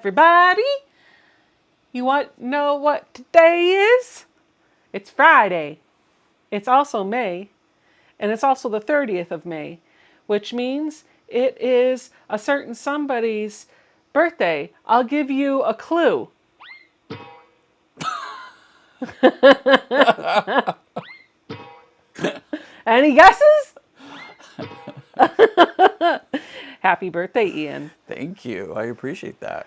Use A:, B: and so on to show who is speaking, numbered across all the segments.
A: everybody. You want to know what today is? It's Friday. It's also May, and it's also the 30th of May, which means it is a certain somebody's birthday. I'll give you a clue. Any guesses? Happy birthday, Ian.
B: Thank you. I appreciate that.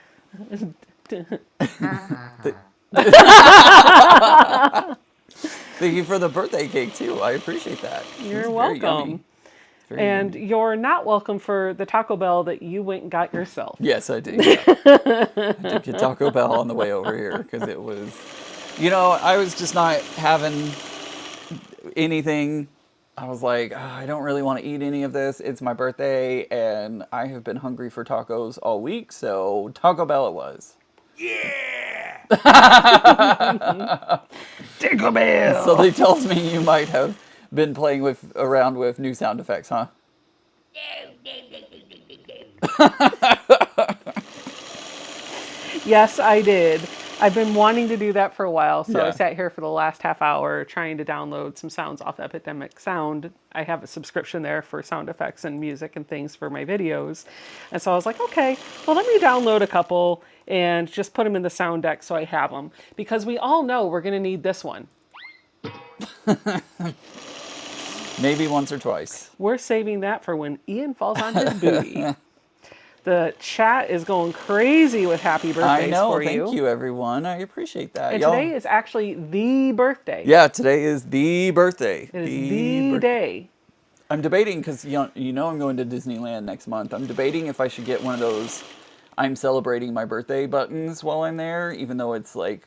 B: Thank you for the birthday cake, too. I appreciate that.
A: You're
B: very
A: welcome.
B: Yummy.
A: And
B: Yummy.
A: you're not welcome for the Taco Bell that you went and got yourself.
B: Yes, I did. Yeah. I did get Taco Bell on the way over here because it was, I was just not having anything. I was like, I don't really want to eat any of this. It's my birthday, and I have been hungry for tacos all week, so Taco Bell it was.
A: Yeah! Taco Bell!
B: So they tells me you might have been playing around with new sound effects, huh?
A: Yes, I did. I've been wanting to do that for a while, so
B: Yeah.
A: I sat here for the last half hour trying to download some sounds off Epidemic Sound. I have a subscription there for sound effects and music and things for my videos. And so I was like, okay, well, let me download a couple and just put them in the sound deck so I have them. Because we all know we're going to need this one.
B: Maybe once or twice.
A: We're saving that for when Ian falls on his booty. The chat is going crazy with happy birthdays for you.
B: Thank you, everyone. I appricate that.
A: And today is actually the birthday.
B: Yeah, today is the birthday.
A: It is the day.
B: I'm debating, because I'm going to Disneyland next month. I'm debating if I should get one of those I'm celebrating my birthday buttons while I'm there, even though it's like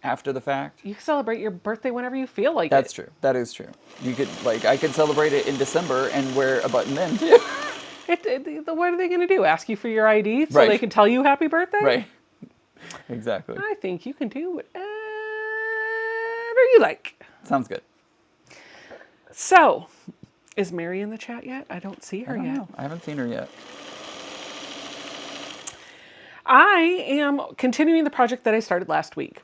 B: after the fact.
A: You celebrate your birthday whenever you feel like
B: That's true. That is true. You could, I could celebrate it in December and wear a button then, too.
A: What are they going to do? Ask you for your ID so
B: Right.
A: they can tell you happy birthday?
B: Right. Exactly.
A: I think you can do whatever you like.
B: Sounds good.
A: So, is Mary in the chat yet? I don't see her
B: I don't
A: yet.
B: know. I haven't seen her yet.
A: I am continuing the project that I started last week.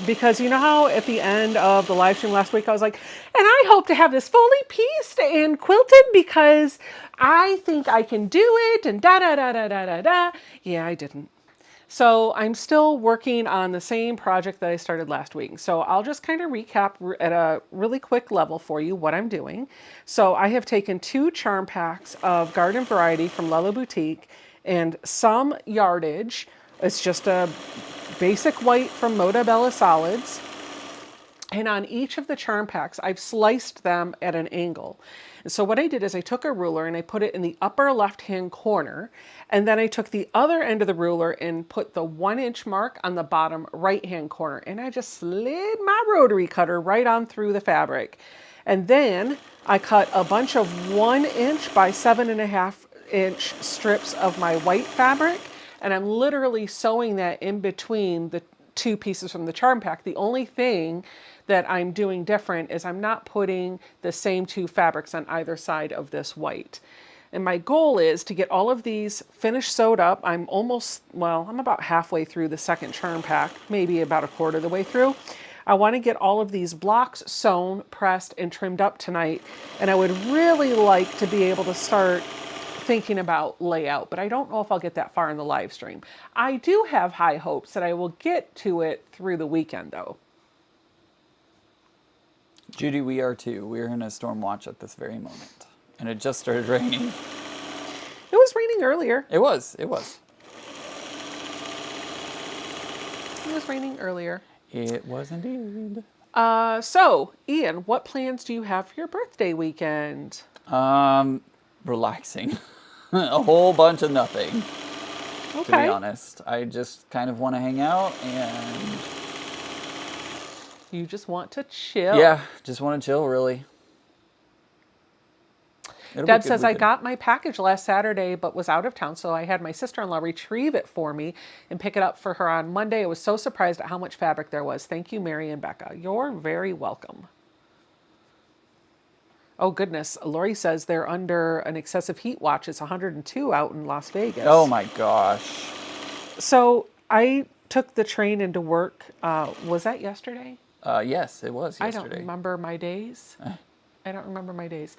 A: Because you know how at the end of the live stream last week, I was like, and I hope to have this fully pieced and quilted because I think I can do it and da-da-da-da-da-da-da. Yeah, I didn't. So I'm still working on the same project that I started last week. So I'll just kind of recap at a really quick level for you what I'm doing. So I have taken 2 charm packs of garden variety from Lella Boutique and some yardage. It's just a basic white from Moda Bella Solids. And on each of the charm packs, I've sliced them at an angle. And so what I did is I took a ruler and I put it in the upper left-hand corner. And then I took the other end of the ruler and put the 1-inch mark on the bottom right-hand corner. And I just slid my rotary cutter right on through the fabric. And then I cut a bunch of 1-inch by 7.5-inch strips of my white fabric. And I'm literally sewing that in between the 2 pieces from the charm pack. The only thing that I'm doing different is I'm not putting the same 2 fabrics on either side of this white. And my goal is to get all of these finished sewed up. I'm about halfway through the second charm pack, maybe about a quarter of the way through. I want to get all of these blocks sewn, pressed, and trimmed up tonight. And I would really like to be able to start thinking about layout, but I don't know if I'll get that far in the live stream. I do have high hopes that I will get to it through the weekend though.
B: Judy, we are too. We're in a storm watch at this very moment. And it just started raining.
A: It was raining earlier.
B: It was.
A: It was raining earlier.
B: It was indeed.
A: So, Ian, what plans do you have for your birthday weekend?
B: Relaxing. A whole bunch of nothing.
A: Okay.
B: To be honest. I just kind of want to hang out and...
A: You just want to chill.
B: Yeah, just want to chill, really.
A: Deb says, I got my package last Saturday, but was out of town, so I had my sister-in-law retrieve it for me and pick it up for her on Monday. I was so surprised at how much fabric there was. Thank you, Mary and Becca. You're very welcome. Oh, goodness. Lori says they're under an excessive heat watch. It's 102 out in Las Vegas.
B: Oh, my gosh.
A: So I took the train into work. Was that yesterday?
B: Yes, it was
A: I don't
B: yesterday.
A: remember my days. I don't remember my days.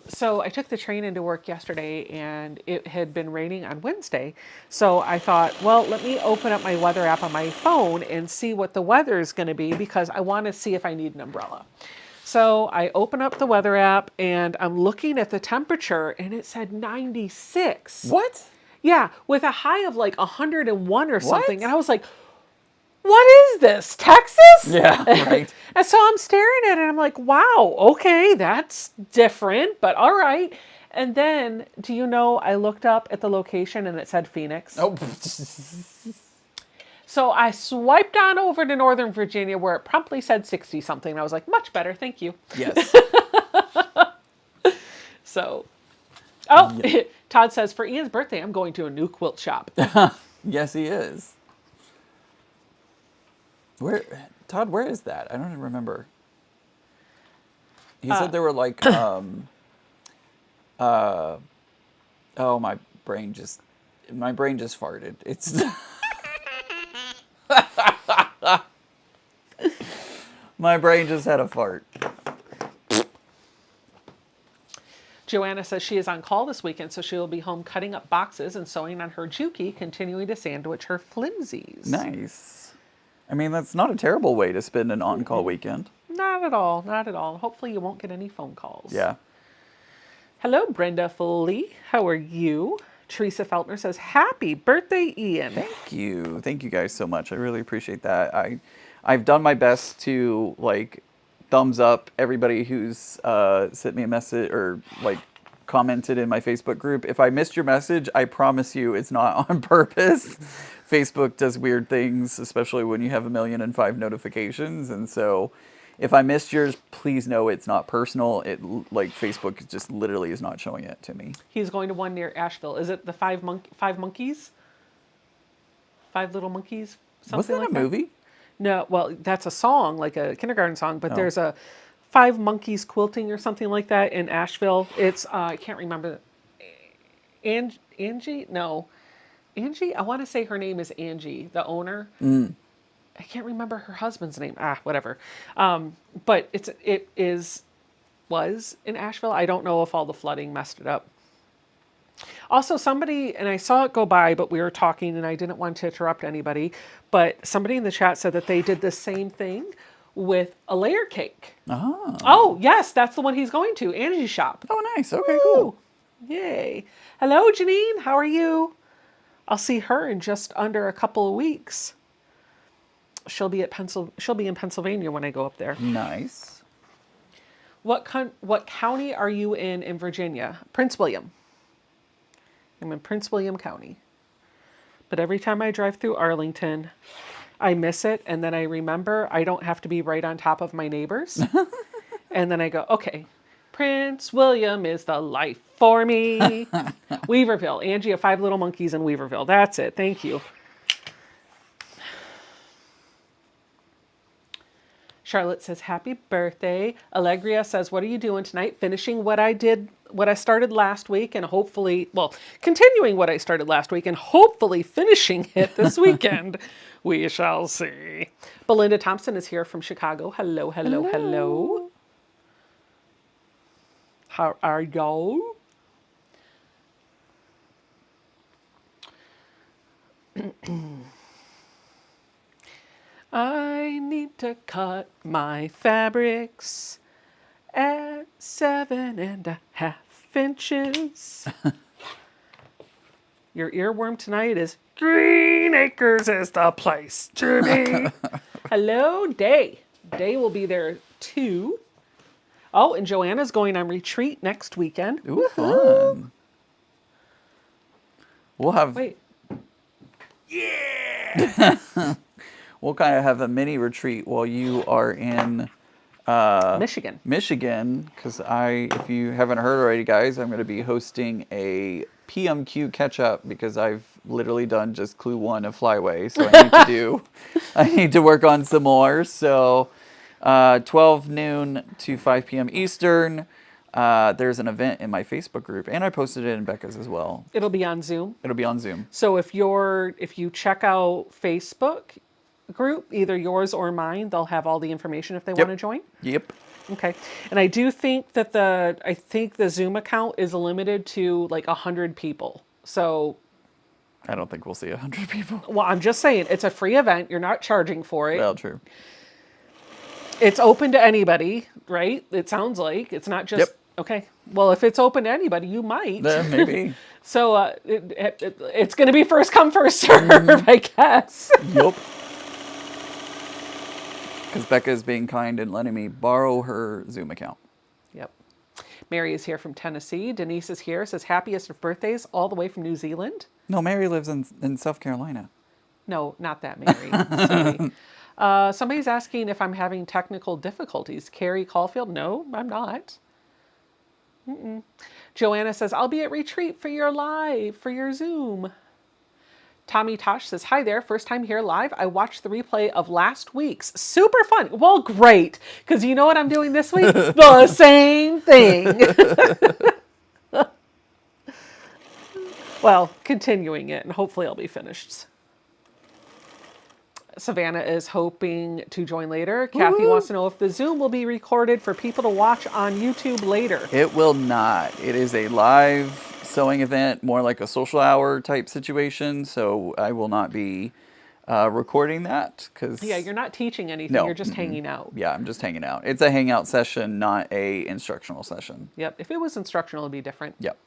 A: So I took the train into work yesterday, and it had been raining on Wednesday. So I thought, well, let me open up my weather app on my phone and see what the weather is going to be because I want to see if I need an umbrella. So I open up the weather app and I'm looking at the temperature, and it said 96.
B: What?
A: Yeah, with a high of like 101 or something.
B: What?
A: And I was like, what is this, Texas?
B: Yeah, right.
A: And so I'm staring at it and I'm like, wow, okay, that's different, but all right. And then, do you know, I looked up at the location and it said Phoenix.
B: Oh,
A: So I swiped on over to Northern Virginia where it promptly said 60 something. I was like, much better, thank you.
B: yes.
A: So, oh, Todd says, for Ian's birthday, I'm going to a new quilt shop.
B: Yes, he is. Where, Todd, where is that? I don't even remember. He said there were like, oh, my brain just farted. It's, my brain just had a fart.
A: Joanna says she is on call this weekend, so she will be home cutting up boxes and sewing on her Juki, continuing to sandwich her flimsies.
B: Nice. I mean, that's not a terrible way to spend an on-call weekend.
A: Not at all, not at all. Hopefully you won't get any phone calls.
B: Yeah.
A: Hello, Brenda Foley. How are you? Teresa Feltner says, happy birthday, Ian.
B: Thank you. Thank you guys so much. I really appreciate that. I've done my best to, like, thumbs up everybody who's sent me a message or, like, commented in my Facebook group. If I missed your message, I promise you it's not on purpose. Facebook does weird things, especially when you have 1,000,005 notifications. And so if I missed yours, please know it's not personal. It, like, Facebook just literally is not showing it to me.
A: He's going to one near Asheville. Is it the five monkeys? Five little monkeys? Something
B: Wasn't that
A: like
B: a movie?
A: No, well, that's a song, like a kindergarten song, but
B: Oh.
A: there's a Five Monkeys Quilting or something like that in Asheville. It's, I can't remember. Angie? No. Angie? I want to say her name is Angie, the owner. I can't remember her husband's name. Whatever. But it was in Asheville. I don't know if all the flooding messed it up. Also, somebody, and I saw it go by, but we were talking and I didn't want to interrupt anybody, but somebody in the chat said that they did the same thing with a layer cake. Oh, yes, that's the one he's going to, Angie's shop.
B: Oh, nice. Okay, cool.
A: Yay. Hello, Janine. How are you? I'll see her in just under a couple of weeks. She'll be in Pennsylvania when I go up there.
B: Nice.
A: What county are you in Virginia? Prince William. I'm in Prince William County. But every time I drive through Arlington, I miss it, and then I remember I don't have to be right on top of my neighbors. And then I go, okay, Prince William is the life for me. Weaverville. Angie of Five Little Monkeys in Weaverville. That's it. Thank you. Charlotte says, happy birthday. Allegria says, what are you doing tonight? Finishing what I started last week and continuing what I started last week and hopefully finishing it this weekend. We shall see. Belinda Thompson is here from Chicago. Hello, hello, hello. How are y'all? I need to cut my fabrics at 7.5 inches. Your earworm tonight is Green Acres is the place to be. Hello, Day. Day will be there too. Oh, and Joanna's going on retreat next weekend.
B: Ooh, fun. We'll have...
A: Wait.
B: Yeah! We'll kind of have a mini retreat while you are in
A: Michigan.
B: Because if you haven't heard already, guys, I'm going to be hosting a PMQ Catchup because I've literally done just clue 1 of Flyway. So I need to work on some more. So 12 noon to 5 p.m. Eastern. there's an event in my Facebook group, and I posted it in Becca's as well.
A: It'll be on Zoom.
B: It'll be on Zoom.
A: So if you check out Facebook group, either yours or mine, they'll have all the information if they want to join.
B: Yep.
A: Okay. And I do think that the Zoom account is limited to like 100 people. So
B: I don't think we'll see 100 people.
A: well, I'm just saying it's a free event. You're not charging for it.
B: Well, true.
A: It's open to anybody, right? It sounds like it's not just okay. Well, if it's open to anybody, you might.
B: Maybe.
A: So it's going to be first come, first serve, I guess.
B: Yep. Because Becca is being kind and letting me borrow her Zoom account.
A: Yep. Mary is here from Tennessee. Denise is here, says happiest of birthdays all the way from New Zealand.
B: No, Mary lives in South Carolina.
A: No, not that Mary. Sorry. Somebody's asking if I'm having technical difficulties. Carrie Caulfield, no, I'm not. Joanna says, I'll be at retreat for your Zoom. Tommy Tosh says, hi there, first time here live. I watched the replay of last week's. Super fun. Well, great, because you know what I'm doing this week? The same thing. Well, continuing it, and hopefully I'll be finished. Savannah is hoping to join later. Kathy wants to know if the Zoom will be recorded for people to watch on YouTube later.
B: It will not. It is a live sewing event, more like a social hour type situation. So I will not be recording that because
A: you're not teaching anything. You're just hanging out.
B: Yeah, I'm just hanging out. It's a hangout session, not a instructional session.
A: Yep. If it was instructional, it'd be different.
B: Yep.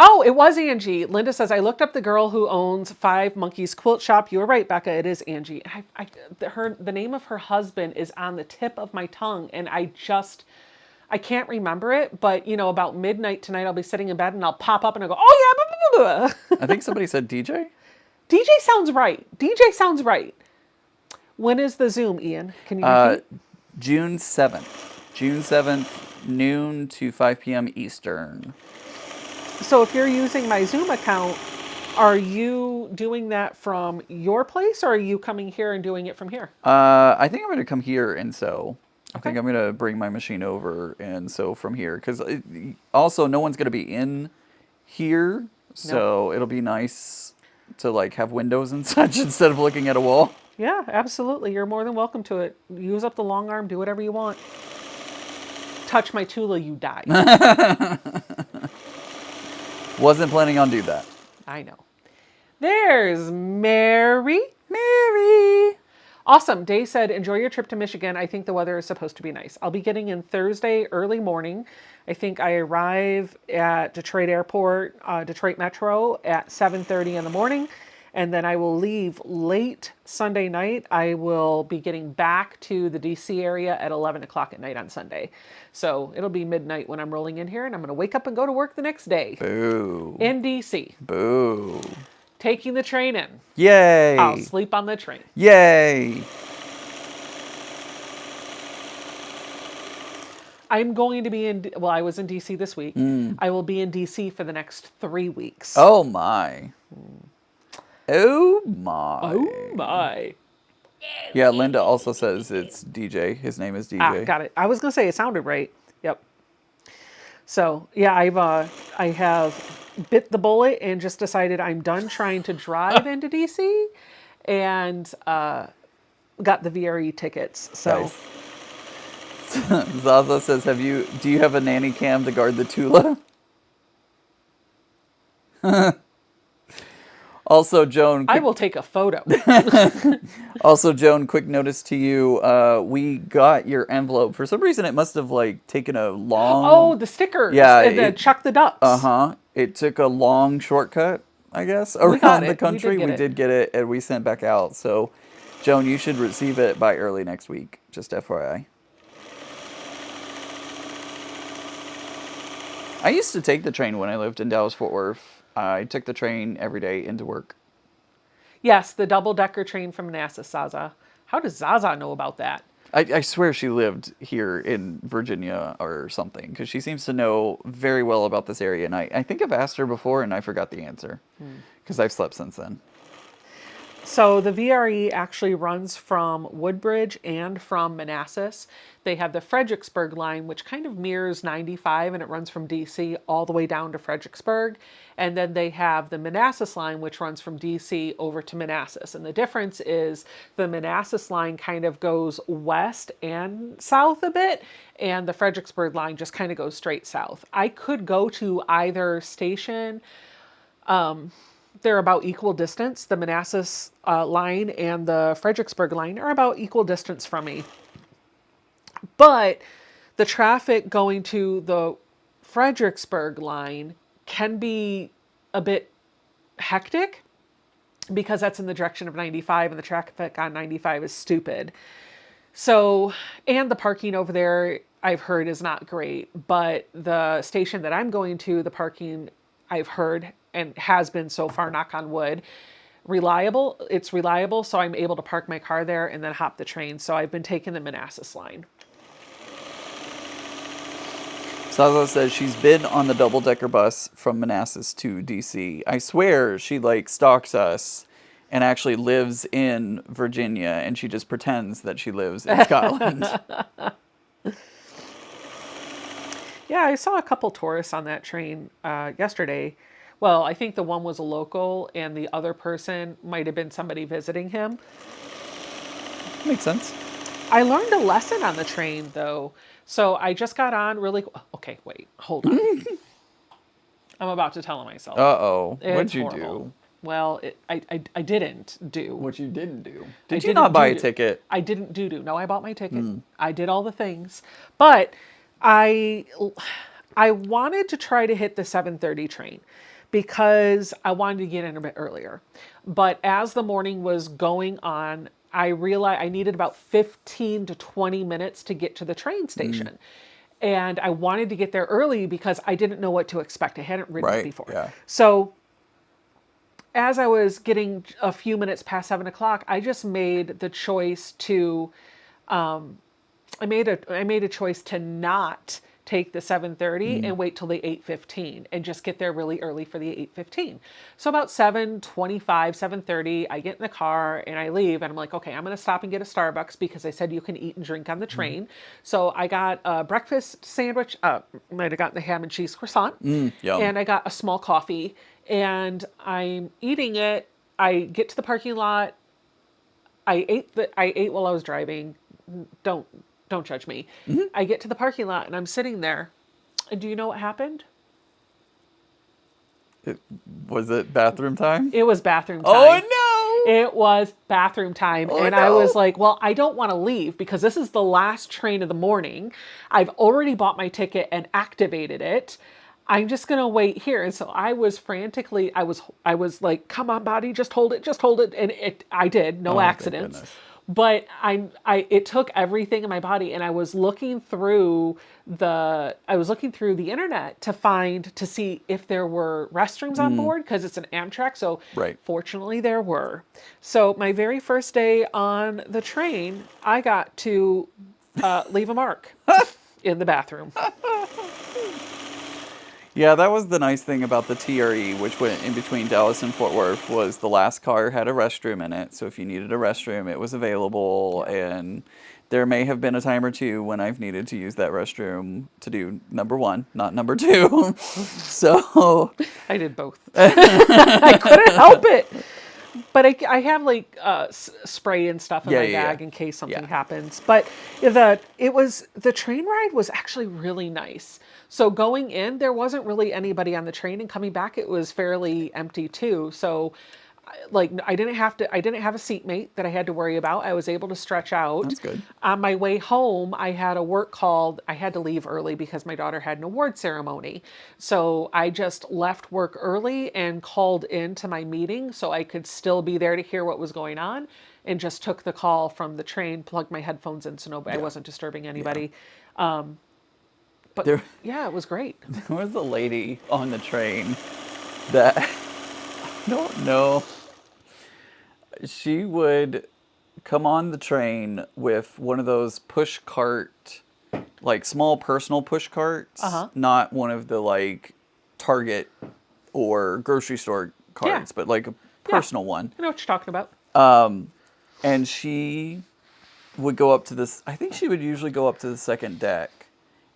A: Oh, it was Angie. Linda says, I looked up the girl who owns Five Monkeys Quilt Shop. You were right, Becca. It is Angie. The name of her husband is on the tip of my tongue, and I can't remember it. But, about midnight tonight, I'll be sitting in bed, and I'll pop up, and I'll go, oh, yeah, blah, blah, blah.
B: I think somebody said DJ?
A: DJ sounds right. DJ sounds right. When is the Zoom, Ian? Can you repeat?
B: June 7th. June 7th, noon to 5 p.m. Eastern.
A: So if you're using my Zoom account, are you doing that from your place, or are you coming here and doing it from here?
B: I think I'm going to come here and sew.
A: Okay.
B: I think I'm going to bring my machine over and sew from here. Because also, no one's going to be in here. So it'll be nice to have windows and such instead of looking at a wall.
A: Yeah, absolutely. You're more than welcome to it. Use up the long arm. Do whatever you want. Touch my Tula, you die.
B: Wasn't planning on doing that.
A: I know. There's Mary.
B: Mary.
A: Awesome. Day said, enjoy your trip to Michigan. I think the weather is supposed to be nice. I'll be getting in Thursday early morning. I think I arrive at Detroit Airport, Detroit Metro at 7:30 in the morning. And then I will leave late Sunday night. I will be getting back to the DC area at 11 o'clock at night on Sunday. So it'll be midnight when I'm rolling in here, and I'm going to wake up and go to work the next day.
B: Boo.
A: In DC.
B: Boo.
A: Taking the train in.
B: Yay.
A: I'll sleep on the train.
B: Yay.
A: I'm going to be I was in DC this week. I will be in DC for the next 3 weeks.
B: Oh, my. Oh, my.
A: Oh, my.
B: Yeah, Linda also says it's DJ. His name is DJ.
A: Ah, got it. I was going to say it sounded right. Yep. So, yeah, I have bit the bullet and just decided I'm done trying to drive into DC and got the VRE tickets. So.
B: Nice. Zaza says, do you have a nanny cam to guard the Tula? Also, Joan...
A: I will take a photo.
B: Also, Joan, quick notice to you. We got your envelope. For some reason, it must have, taken a long...
A: Oh, the stickers.
B: Yeah.
A: And Chuck the Ducks.
B: Uh-huh. It took a long shortcut, I guess, around the country. We did get it, and we sent back out. So, Joan, you should receive it by early next week. Just FYI. I used to take the train when I lived in Dallas-Fort Worth. I took the train every day into work.
A: Yes, the double-decker train from Manassas, Zaza. How does Zaza know about that?
B: I swear she lived here in Virginia or something, because she seems to know very well about this area. And I think I've asked her before, and I forgot the answer, because I've slept since then.
A: So the VRE actually runs from Woodbridge and from Manassas. They have the Fredericksburg line, which kind of mirrors 95, and it runs from DC all the way down to Fredericksburg. And then they have the Manasses line, which runs from DC over to Manassas. And the difference is the Manasses line kind of goes west and south a bit, and the Fredericksburg line just kind of goes straight south. I could go to either station. They're about equal distance. The Manasses line and the Fredericksburg line are about equal distance from me. But the traffic going to the Fredericksburg line can be a bit hectic because that's in the direction of 95 and the traffic on 95 is stupid. So, and the parking over there I've heard is not great, but the station that I'm going to, the parking I've heard and has been so far, knock on wood, reliable. It's reliable, so I'm able to park my car there and then hop the train. So I've been taking the Manasses line.
B: Saza says she's been on the double-decker bus from Manassas to DC. I swear she like stalks us and actually lives in Virginia, and she just pretends that she lives in Scotland.
A: Yeah, I saw a couple tourists on that train yesterday. Well, I think the one was a local, and the other person might have been somebody visiting him.
B: Makes sense.
A: I learned a lesson on the train, though. So I just got on really... Okay, wait, hold on. I'm about to tell myself.
B: Uh-oh. What'd
A: It's
B: you
A: horrible.
B: do?
A: Well, I didn't do.
B: What you didn't do?
A: I
B: Did you
A: didn't
B: not buy a
A: do-
B: ticket?
A: I didn't do. No, I bought my ticket. I did all the things. But I wanted to try to hit the 7:30 train because I wanted to get in a bit earlier. But as the morning was going on, I realized I needed about 15 to 20 minutes to get to the train station. And I wanted to get there early because I didn't know what to expect. I hadn't ridden it
B: Right,
A: before.
B: yeah.
A: So as I was getting a few minutes past 7 o'clock, I just made the choice to, I made a choice to not take the 7:30 and wait till the 8:15 and just get there really early for the 8:15. So about 7:25, 7:30, I get in the car and I leave and I'm like, okay, I'm going to stop and get a Starbucks because I said you can eat and drink on the train. So I got a breakfast sandwich, might have gotten the ham and cheese croissant,
B: Yum.
A: and I got a small coffee and I'm eating it. I get to the parking lot. I ate while I was driving. Don't judge me. I get to the parking lot and I'm sitting there. And do you know what happened?
B: Was it bathroom time?
A: It was bathroom time.
B: Oh, no!
A: It was bathroom time.
B: Oh,
A: and I was
B: no.
A: like, well, I don't want to leave because this is the last train of the morning. I've already bought my ticket and activated it. I'm just going to wait here. And so I was frantically, I was like, come on, body, just hold it. And I did, no
B: Oh, thank
A: accidents.
B: goodness.
A: But it took everything in my body, and I was looking through the internet to see if there were restrooms on board because it's an Amtrak. So
B: Right.
A: fortunately there were. So my very first day on the train, I got to leave a mark in the bathroom.
B: Yeah, that was the nice thing about the TRE, which went in between Dallas and Fort Worth, was the last car had a restroom in it. So if you needed a restroom, it was available. And there may have been a time or two when I've needed to use that restroom to do number one, not number two. So
A: I did both. I couldn't help it. But I have like spray and stuff in my bag in case something happens. But the train ride was actually really nice. So going in, there wasn't really anybody on the train, and coming back, it was fairly empty too. So like I didn't have a seatmate that I had to worry about. I was able to stretch out.
B: That's good.
A: On my way home, I had a work call. I had to leave early because my daughter had an award ceremony. So I just left work early and called into my meeting so I could still be there to hear what was going on, and just took the call from the train, plugged my headphones in so I wasn't disturbing anybody. But yeah, it was great.
B: There was a lady on the train that, I don't know, she would come on the train with one of those push cart, like small personal push carts, not one of the like Target or grocery store carts, but like a personal one.
A: I know what you're talking about.
B: And she would go up to this. I think she would usually go up to the second deck,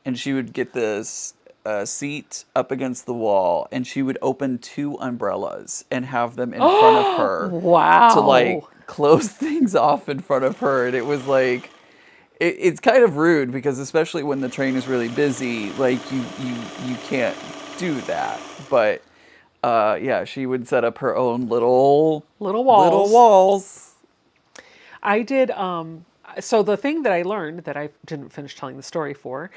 B: and she would get this seat up against the wall, and she would open 2 umbrellas and have them in front of her to like
A: Wow.
B: close things off in front of her. And it was like, it's kind of rude because especially when the train is really busy, like you can't do that. But yeah, she would set up her own little
A: Walls.
B: walls.
A: I did, so the thing that I learned that I didn't finish telling the story for,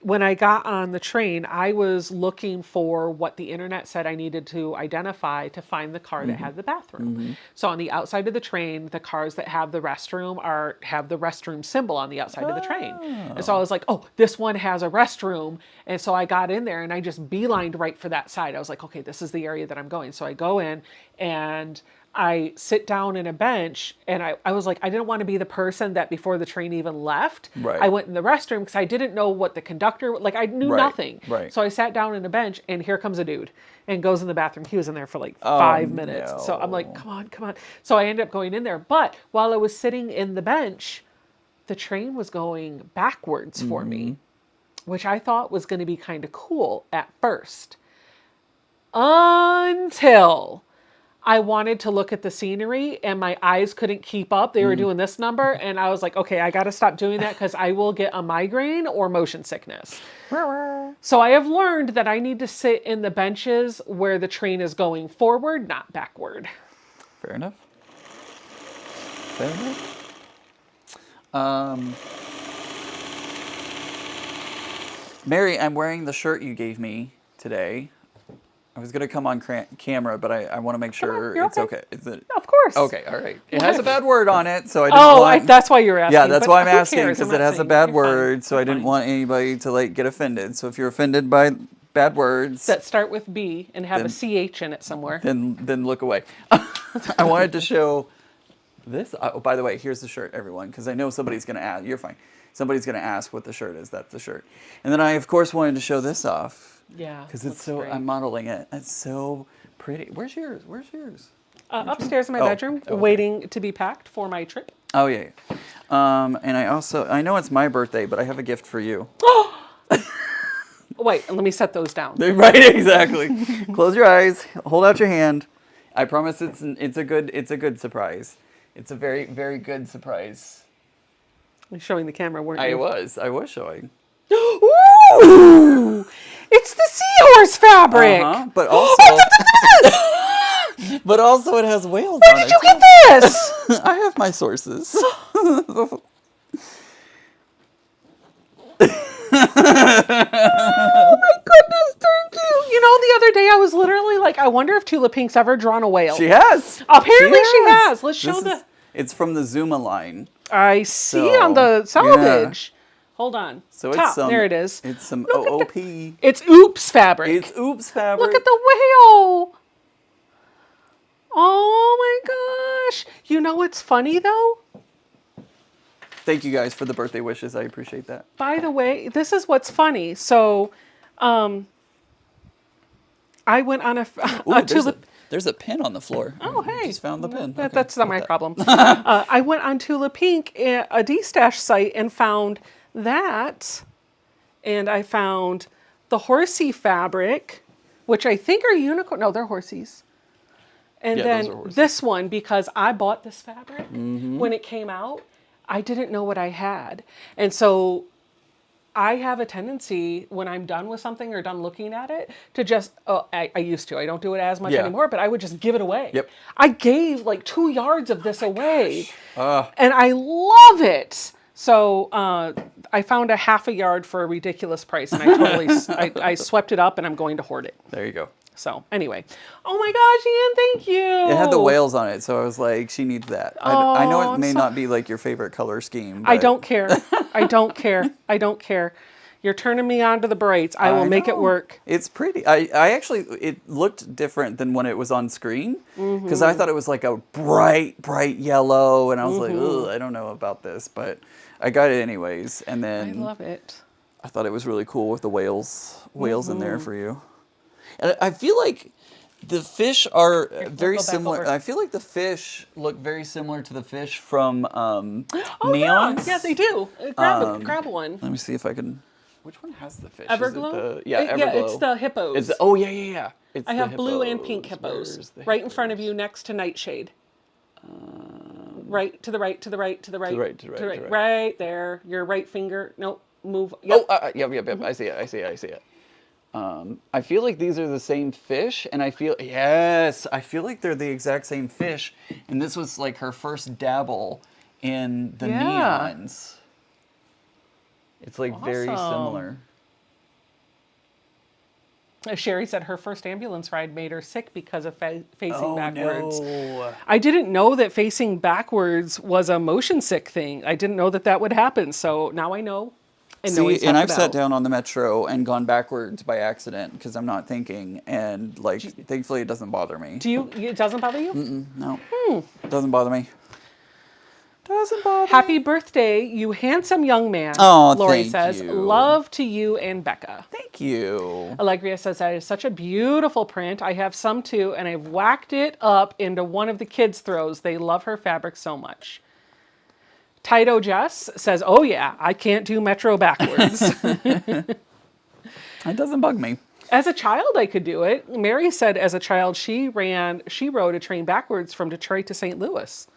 A: when I got on the train, I was looking for what the internet said I needed to identify to find the car that had the bathroom. So on the outside of the train, the cars that have the restroom have the restroom symbol on the outside of the train. And so I was like, oh, this one has a restroom. And so I got in there and I just beelined right for that side. I was like, okay, this is the area that I'm going. So I go in and I sit down in a bench, and I was like, I didn't want to be the person that before the train even left,
B: Right.
A: I went in the restroom because I didn't know what the conductor, like I knew
B: Right,
A: nothing.
B: right.
A: So I sat down in a bench, and here comes a dude and goes in the bathroom. He was in there for like 5 minutes. So I'm like, come on, come on. So I ended up going in there. But while I was sitting in the bench, the train was going backwards for me, which I thought was going to be kind of cool at first. Until I wanted to look at the scenery and my eyes couldn't keep up. They were doing this number and I was like, okay, I got to stop doing that because I will get a migraine or motion sickness. So I have learned that I need to sit in the benches where the train is going forward, not backward.
B: Fair enough. Fair enough. Mary, I'm wearing the shirt you gave me today. I was going to come on camera, but I want to make sure
A: you're
B: it's
A: okay.
B: okay. Is it?
A: Of course.
B: Okay, all right. It has a bad word on it, so I didn't want...
A: that's why you're asking.
B: Yeah, that's
A: but
B: why I'm
A: who
B: asking,
A: cares? I'm
B: because it
A: not
B: has a
A: saying-
B: bad
A: you're fine.
B: word, so
A: You're
B: I didn't
A: fine.
B: want anybody to like get offended. So if you're offended by bad words,
A: That start with B and have a CH in it somewhere.
B: then look away. I wanted to show this. Oh, by the way, here's the shirt, everyone, because I know somebody's going to ask. You're fine. Somebody's going to ask what the shirt is. That's the shirt. And then I, of course, wanted to show this off.
A: Yeah.
B: Because it's
A: looks
B: so...
A: great.
B: I'm modeling it. It's so pretty. Where's yours?
A: Upstairs in my bedroom,
B: okay.
A: waiting to be packed for my trip.
B: Oh, yeah. And I know it's my birthday, but I have a gift for you.
A: Wait, let me set those down.
B: Right, exactly. Close your eyes. Hold out your hand. I promise it's a good surprise. It's a very, very good surprise.
A: You're showing the camera, weren't
B: I
A: you?
B: was showing.
A: Ooh! It's the seahorse fabric!
B: But also... But also it has whales
A: Where
B: on
A: did
B: it.
A: you get this?
B: I have my sources.
A: Oh my goodness, thank you. You know, the other day I was literally like, I wonder if Tula Pink's ever drawn a whale.
B: She has.
A: Apparently she has. Let's show
B: It's from the Zuma line.
A: I see
B: So,
A: on the salvage. Hold on.
B: So
A: Top,
B: it's some...
A: there it is.
B: It's some
A: Look at
B: OOP.
A: It's oops fabric.
B: It's oops fabric.
A: Look at the whale. Oh my gosh. You know what's funny though?
B: Thank you guys for the birthday wishes. I appreciate that.
A: By the way, this is what's funny. So, I went on
B: Ooh,
A: tulip.
B: there's a pin on the floor.
A: Oh, hey.
B: Just found the pin. Okay,
A: That's not my
B: that.
A: problem. I went on Tula Pink, a D-Stash site, and found that. And I found the horsey fabric, which I think are unicorn. No, they're horsies. And
B: Yeah, those are
A: then
B: horsies.
A: this one, because I bought this fabric when it came out, I didn't know what I had. And so I have a tendency when I'm done with something or done looking at it to just, I used to, I don't do it as much
B: Yeah.
A: anymore, but I would just give it away.
B: Yep.
A: I gave like 2 yards of this away
B: Ah.
A: and I love it. So I found a half a yard for a ridiculous price and I totally, I swept it up and I'm going to hoard it.
B: There you go.
A: So anyway, oh my gosh, Ian, thank you.
B: It had the whales on it, so I was like, she needs that. I know it may not be like your favorite color scheme. But...
A: I don't care. I don't care. I don't care. You're turning me on to the brights. I will make it work.
B: It's pretty. I actually, it looked different than when it was on screen because I thought it was like a bright yellow, and I was like, ugh, I don't know about this, but I got it anyways. And then
A: I love it.
B: I thought it was really cool with the whales in there for you. And I feel like The fish are very
A: go back
B: similar.
A: over.
B: I feel like the fish look very similar to the fish from
A: Oh
B: Neons.
A: yeah, they do. Grab one.
B: Let me see if I can. Which one has the fish?
A: Everglow?
B: Is it Everglow.
A: Yeah, it's the hippos.
B: Oh yeah. It's
A: I
B: the
A: have blue and pink
B: hippos.
A: hippos
B: Where's the
A: right in front of
B: hippos?
A: you, next to Nightshade. Right to the right, to the right, to the right,
B: right, to the right.
A: right there. Your right finger. Nope, move. Yep.
B: Oh, yep. I see it. I feel like these are the same fish, and I feel like they're the exact same fish, and this was like her first dabble in the
A: Yeah.
B: neons. It's like very similar.
A: Sherry said her first ambulance ride made her sick because of facing backwards.
B: No.
A: I didn't know that facing backwards was a motion sick thing. I didn't know that would happen. So now I know. And no one's
B: See, and
A: helped
B: I've
A: it
B: sat
A: out.
B: down on the metro and gone backwards by accident because I'm not thinking, and like, thankfully it doesn't bother me.
A: It doesn't bother you?
B: No, doesn't bother me. Doesn't bother
A: Happy
B: me.
A: birthday, you handsome young man.
B: Oh,
A: Lori
B: thank
A: says,
B: you.
A: love to you and Becca.
B: Thank you.
A: Allegria says, that is such a beautiful print. I have some too, and I've whacked it up into one of the kids' throws. They love her fabric so much. Tito Jess says, oh yeah, I can't do Metro backwards.
B: It doesn't bug me.
A: As a child, I could do it. Mary said as a child, she rode a train backwards from Detroit to St. Louis.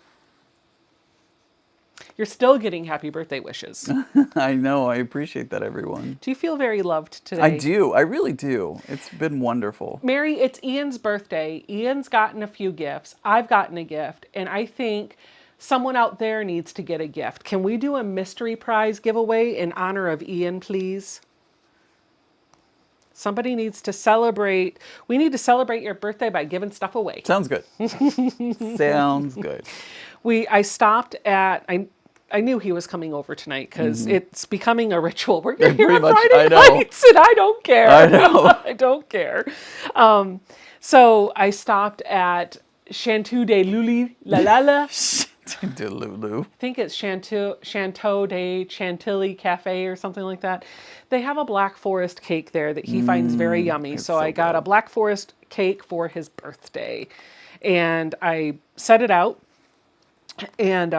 A: You're still getting happy birthday wishes.
B: I know. I appreciate that, everyone.
A: Do you feel very loved today?
B: I do. I really do. It's been wonderful.
A: Mary, it's Ian's birthday. Ian's gotten a few gifts. I've gotten a gift. And I think someone out there needs to get a gift. Can we do a mystery prize giveaway in honor of Ian, please? Somebody needs to celebrate. We need to celebrate your birthday by giving stuff away.
B: Sounds good. Sounds good.
A: I stopped at, I knew he was coming over tonight because it's becoming a ritual. We're here
B: Pretty
A: on
B: much,
A: Friday
B: I know.
A: nights and I don't care.
B: I know.
A: I don't care. So I stopped at Chanteau de Luli La La La.
B: Delulu.
A: I think it's Chanteau de Chantilly Cafe or something like that. They have a Black Forest cake there that he finds very yummy. So I got a Black Forest cake for his birthday. And I set it out. And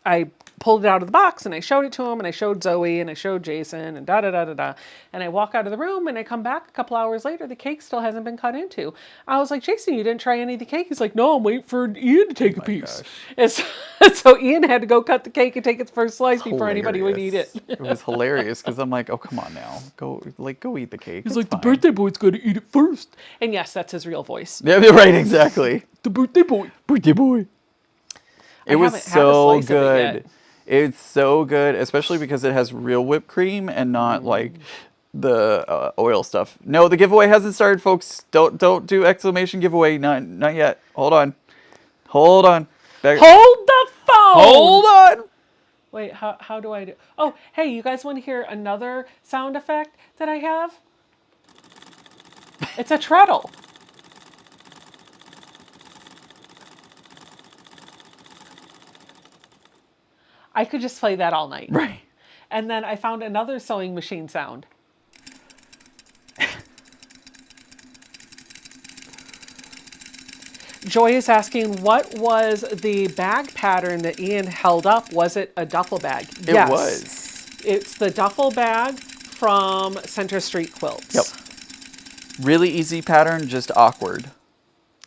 A: I pulled it out of the box and I showed it to him and I showed Zoe and I showed Jason and da-da-da-da-da. And I walk out of the room and I come back a couple hours later, the cake still hasn't been cut into. I was like, Jason, you didn't try any of the cake? He's like, no, I'm waiting for Ian to take a piece. And so Ian had to go cut the cake and take its first slice before anybody would eat it.
B: It was hilarious because I'm like, oh, come on now. Go eat the cake.
A: He's
B: It's
A: like, the
B: fine.
A: birthday boy's got to eat it first. And yes, that's his real voice.
B: Yeah, you're right, exactly.
A: The birthday boy.
B: Birthday boy. It was
A: haven't had a
B: so
A: slice of it
B: good.
A: yet.
B: It's so good, especially because it has real whipped cream and not like the oil stuff. No, the giveaway hasn't started, folks. Don't do exclamation giveaway. Not yet. Hold on.
A: Hold the phone.
B: Hold on.
A: Wait, how do I do? Oh, hey, you guys want to hear another sound effect that I have? It's a treadle. I could just play that all night.
B: Right.
A: And then I found another sewing machine sound. Joy is asking, what was the bag pattern that Ian held up? Was it a duffel bag?
B: It was.
A: It's the duffel bag from Center Street Quilts.
B: Yep. Really easy pattern, just awkward.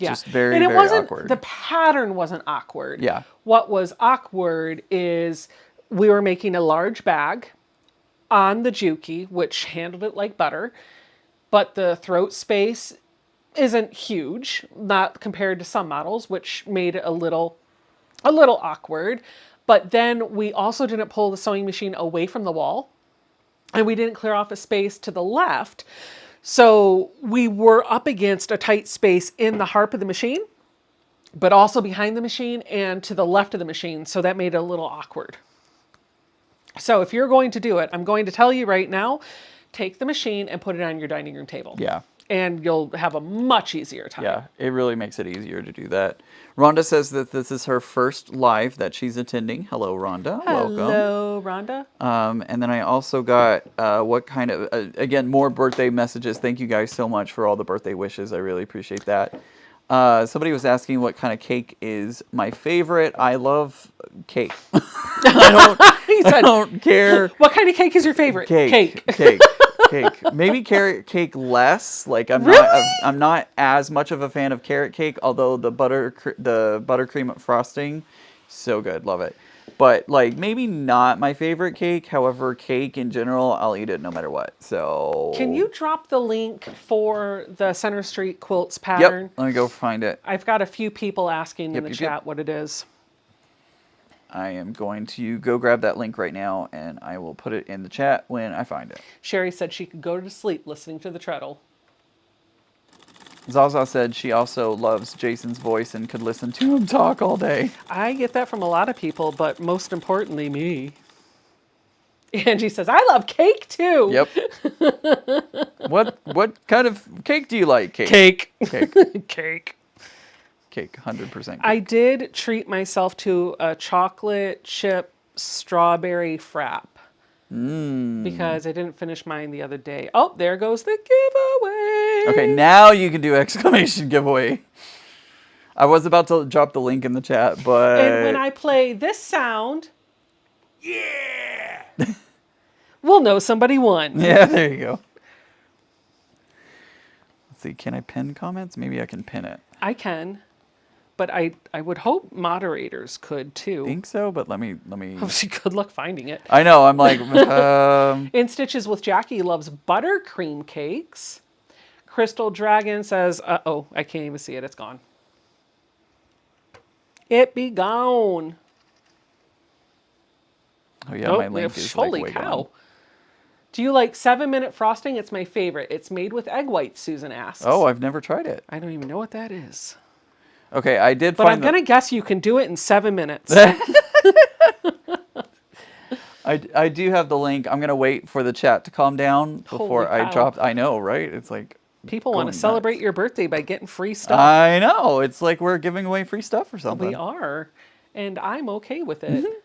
A: Yeah.
B: Just very,
A: and it
B: very
A: wasn't,
B: awkward.
A: The pattern wasn't awkward.
B: Yeah.
A: What was awkward is we were making a large bag on the Juki, which handled it like butter, but the throat space isn't huge, not compared to some models, which made it a little awkward. But then we also didn't pull the sewing machine away from the wall, and we didn't clear off a space to the left. So we were up against a tight space in the harp of the machine, but also behind the machine and to the left of the machine. So that made it a little awkward. So if you're going to do it, I'm going to tell you right now, take the machine and put it on your dining room table.
B: Yeah.
A: And you'll have a much easier time.
B: Yeah, it really makes it easier to do that. Rhonda says that this is her first live that she's attending. Hello, Rhonda. Welcome.
A: Hello, Rhonda.
B: And then I also got what kind of, again, more birthday messages. Thank you guys so much for all the birthday wishes. I really appreciate that. Somebody was asking what kind of cake is my favorite. I love cake. I don't care.
A: What kind of cake is your favorite?
B: Cake. Maybe carrot cake less. Like I'm not as much of a fan of carrot cake, although the buttercream frosting, so good, love it. But like maybe not my favorite cake. However, cake in general, I'll eat it no matter what. So
A: can you drop the link for the Center Street quilts pattern?
B: Yep. Let me go find it.
A: I've got a few people asking in the chat what it is.
B: I am going to go grab that link right now, and I will put it in the chat when I find it.
A: Sherry said she could go to sleep listening to the treadle.
B: Zaza said she also loves Jason's voice and could listen to him talk all day.
A: I get that from a lot of people, but most importantly, me. Angie says, I love cake too.
B: Yep. What kind of cake do you like?
A: Cake.
B: Cake, 100% cake.
A: I did treat myself to a chocolate chip strawberry frap. Because I didn't finish mine the other day. Oh, there goes the giveaway.
B: Okay, now you can do exclamation giveaway. I was about to drop the link in the chat, but...
A: And when I play this sound... Yeah! We'll know somebody won.
B: Yeah, there you go. Let's see, can I pin comments? Maybe I can pin it.
A: I can. But I would hope moderators could too.
B: I think so, but let me.
A: Obviously, good luck finding it.
B: I know. I'm like.
A: In Stitches with Jackie loves buttercream cakes. Crystal Dragon says, "Oh, I can't even see it. It's gone. It be gone."
B: Oh yeah, my link is
A: holy
B: like way
A: cow!
B: gone.
A: Do you like 7-minute frosting? It's my favorite. It's made with egg whites. Susan asks.
B: Oh, I've never tried it.
A: I don't even know what that is.
B: Okay, I did
A: but
B: find.
A: But I'm gonna guess you can do it in 7 minutes.
B: I do have the link. I'm gonna wait for the chat to calm down before I drop. I know, right? It's like
A: people want to celebrate your birthday by getting free stuff.
B: I know. It's like we're giving away free stuff or something.
A: We are, and I'm okay with it.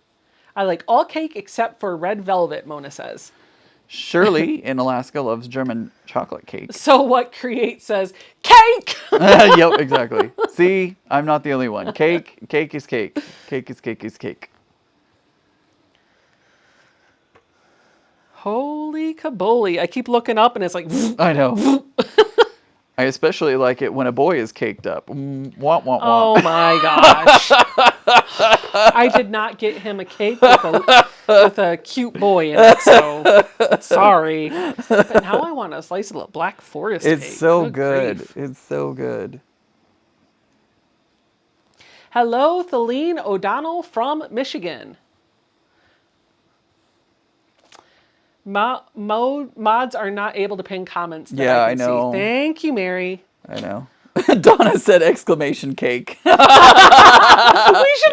A: I like all cake except for red velvet. Mona says.
B: Shirley in Alaska loves German chocolate cake.
A: So what Create says, cake!
B: Yep, exactly. See, I'm not the only one. Cake is cake. Cake is cake.
A: Holy kaboli. I keep looking up and it's like...
B: I know. I especially like it when a boy is caked up. Womp, womp, womp.
A: Oh my gosh. I did not get him a cake with a cute boy in it, so sorry. But now I want a slice of Black Forest cake.
B: It's so good.
A: Grief.
B: It's so good.
A: Hello, Thelene O'Donnell from Michigan. Mods are not able to pin comments that I can see. Thank you, Mary.
B: I know. Donna said exclamation cake.
A: We should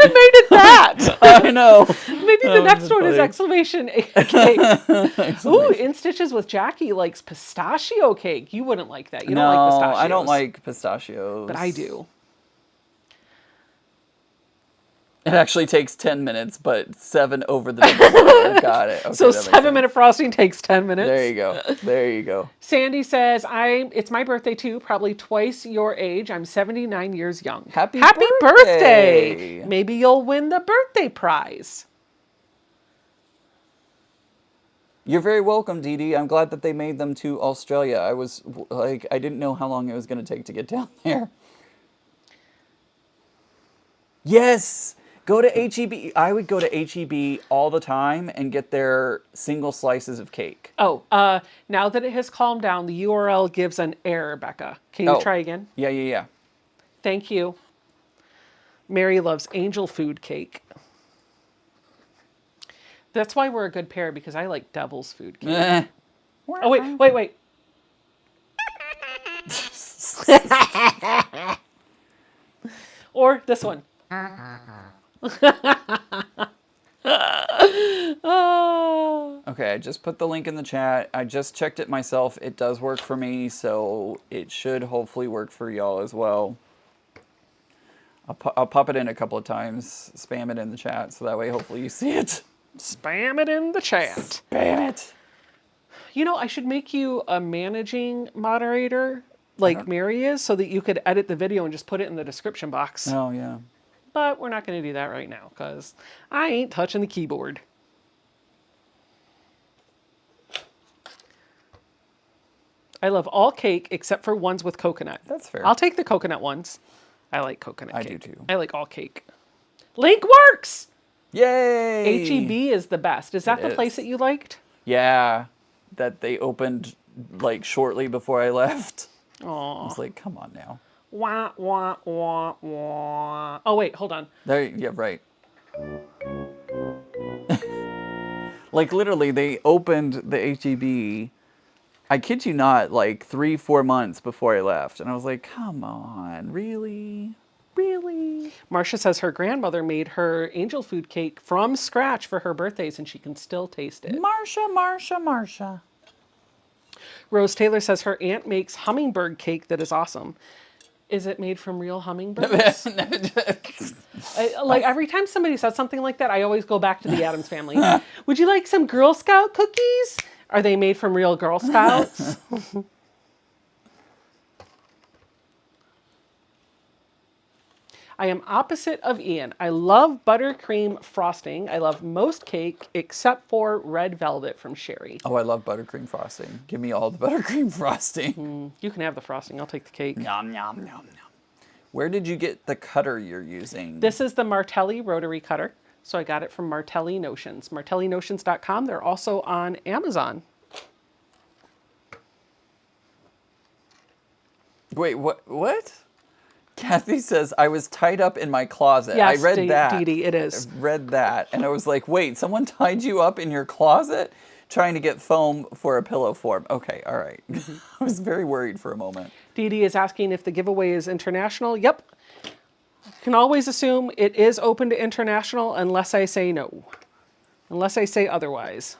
A: have made it that.
B: I know.
A: Maybe the next one is exclamation cake. Ooh, In Stitches with Jackie likes pistachio cake. You wouldn't like that. You don't like pistachios.
B: I don't like pistachios.
A: But I do.
B: It actually takes 10 minutes, but 7 over the before. Got it. Okay,
A: so 7-minute frosting takes 10 minutes.
B: There you go. There you go.
A: Sandy says, it's my birthday too, probably twice your age. I'm 79 years young.
B: Happy
A: birthday. Maybe you'll win the birthday prize.
B: You're very welcome, Dee Dee. I'm glad that they made them to Australia. I was like, I didn't know how long it was going to take to get down there. Yes. Go to H-E-B. I would go to H-E-B all the time and get their single slices of cake.
A: Oh, now that it has calmed down, the URL gives an error, Becca. Can you try again?
B: Yeah.
A: Thank you. Mary loves angel food cake. That's why we're a good pair, because I like devil's food cake. Oh, wait. Or this one. Oh.
B: Okay, I just put the link in the chat. I just checked it myself. It does work for me, so it should hopefully work for y'all as well. I'll pop it in a couple of times, spam it in the chat, so that way hopefully you see it.
A: Spam it in the chat.
B: Spam it.
A: You know, I should make you a managing moderator like Mary is so that you could edit the video and just put it in the description box.
B: Oh, yeah.
A: But we're not going to do that right now because I ain't touching the keyboard. I love all cake except for ones with coconut.
B: That's fair.
A: I'll take the coconut ones. I like coconut cake.
B: I do too.
A: I like all cake. Link works!
B: Yay!
A: HEB is the best. Is that the place that you liked?
B: Yeah. That they opened like shortly before I left.
A: Aw.
B: I was like, come on now.
A: Wah, wah, wah, wah. Oh, wait, hold on.
B: There, yeah, right. Like literally, they opened the HEB. I kid you not, like 3-4 months before I left, and I was like, come on, really? Really?
A: Marcia says her grandmother made her angel food cake from scratch for her birthdays, and she can still taste it.
B: Marcia.
A: Rose Taylor says her aunt makes hummingbird cake that is awesome. Is it made from real hummingbirds? Like every time somebody says something like that, I always go back to the Addams Family. Would you like some Girl Scout cookies? Are they made from real Girl Scouts? I am opposite of Ian. I love buttercream frosting. I love most cake except for red velvet from Sherry.
B: Oh, I love buttercream frosting. Give me all the buttercream frosting.
A: You can have the frosting. I'll take the cake.
B: Nom, nom, nom, nom. Where did you get the cutter you're using?
A: This is the Martelli rotary cutter. So I got it from Martelli Notions. MartelliNotions.com. They're also on Amazon.
B: Wait, what? Kathy says, I was tied up in my closet.
A: Yes,
B: I read that.
A: Dee Dee, it is.
B: I read that. And I was like, wait, someone tied you up in your closet trying to get foam for a pillow form. Okay, all right. I was very worried for a moment.
A: Dee Dee is asking if the giveaway is international. Yep. You can always assume it is open to international unless I say no. Unless I say otherwise.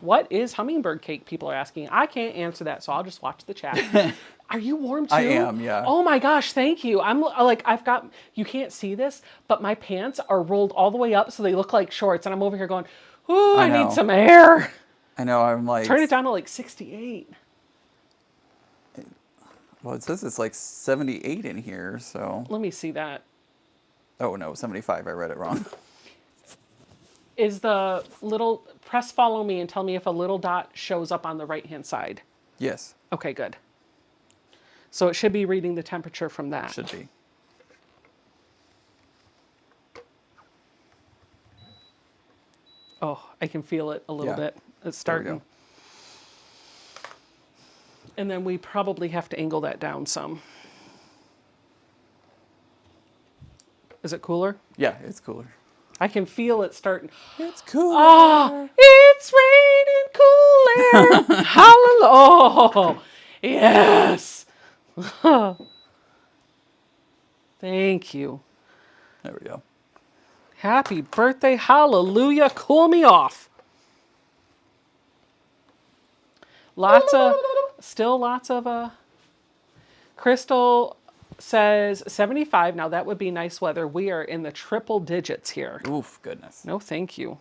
A: What is hummingbird cake? People are asking. I can't answer that, so I'll just watch the chat. Are you warm too?
B: I am, yeah.
A: Oh my gosh, thank you. I'm like, I've got, you can't see this, but my pants are rolled all the way up so they look like shorts. And I'm over here going, ooh, I need some air.
B: I know, I'm like.
A: Turn it down to like 68.
B: Well, it says it's like 78 in here, so.
A: Let me see that.
B: Oh no, 75, I read it wrong.
A: Is the little, press follow me and tell me if a little dot shows up on the right-hand side.
B: Yes.
A: Okay, good. So it should be reading the temperature from that.
B: Should be.
A: Oh, I can feel it a little bit. It's starting. And then we probably have to angle that down some. Is it cooler?
B: Yeah, it's cooler.
A: I can feel it starting.
B: It's cooler.
A: Ah, it's raining cool air. Hallelujah. Yes. Thank you.
B: There we go.
A: Happy birthday. Hallelujah. Cool me off. Lots of Crystal says 75. Now that would be nice weather. We are in the triple digits here.
B: Oof, goodness.
A: No, thank you.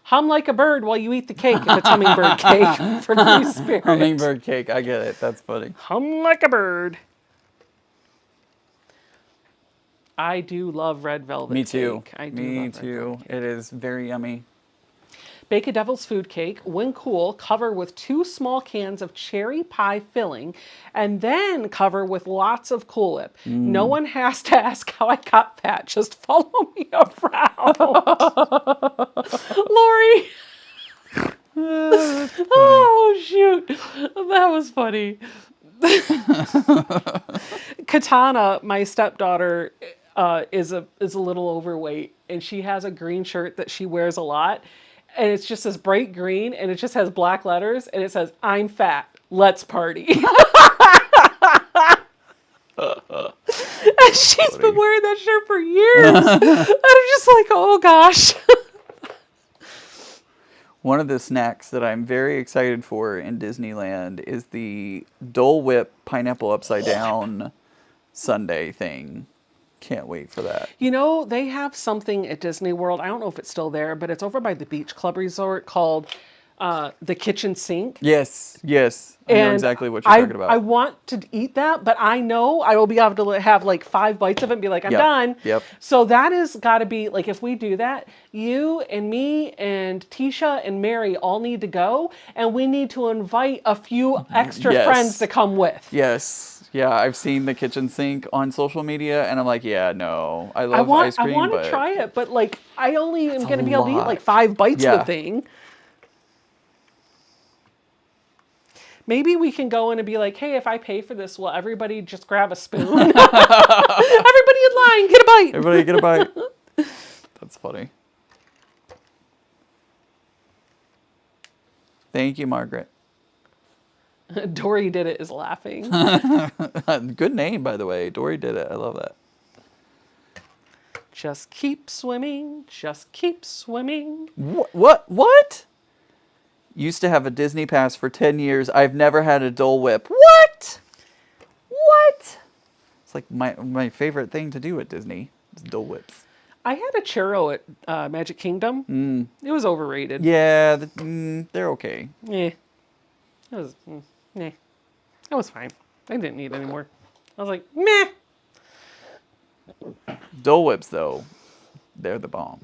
A: Hum like a bird while you eat the cake if it's hummingbird cake for free spirit.
B: Hummingbird cake, I get it. That's funny.
A: Hum like a bird. I do love red velvet
B: Me too.
A: cake. I do
B: Me
A: love red
B: too.
A: velvet cake.
B: It is very yummy.
A: Bake a Devil's Food Cake, when cool, cover with 2 small cans of cherry pie filling, and then cover with lots of Cool Whip. No one has to ask how I got fat. Just follow me around. Lori. Oh, shoot. That was funny. Katana, my stepdaughter, is a little overweight, and she has a green shirt that she wears a lot. And it's just this bright green, and it just has black letters, and it says, "I'm fat, let's party." And She's been wearing that shirt for years. I'm just like, oh gosh.
B: One of the snacks that I'm very excited for in Disneyland is the Dole Whip pineapple upside down sundae thing. Can't wait for that.
A: You know, they have something at Disney World. I don't know if it's still there, but it's over by the Beach Club Resort called the Kitchen Sink.
B: Yes, yes. I know exactly what you're talking about.
A: I want to eat that, but I know I will be able to have like 5 bites of it and be like, I'm done.
B: Yep.
A: So that has got to be, like, if we do that, you and me and Tisha and Mary all need to go, and we need to invite a few extra friends to come with.
B: Yes. Yeah, I've seen the kitchen sink on social media, and I'm like, yeah, no. I love ice cream,
A: I want
B: but
A: to try it, but like, I only am going to be able to eat
B: lot.
A: like 5 bites of the thing. Maybe we can go in and be like, hey, if I pay for this, will everybody just grab a spoon? Everybody in line, get a bite.
B: Everybody get a bite. That's funny. Thank you, Margaret.
A: Dory Did It is laughing.
B: Good name, by the way. Dory Did It. I love that.
A: Just keep swimming. Just keep swimming.
B: What? Used to have a Disney pass for 10 years. I've never had a Dole Whip. What? It's like my favorite thing to do at Disney is Dole Whips.
A: I had a churro at Magic Kingdom. It was overrated.
B: Yeah, they're okay.
A: Yeah. It was, It was fine. I didn't need any more. I was like, meh.
B: Dole Whips, though, they're the bomb.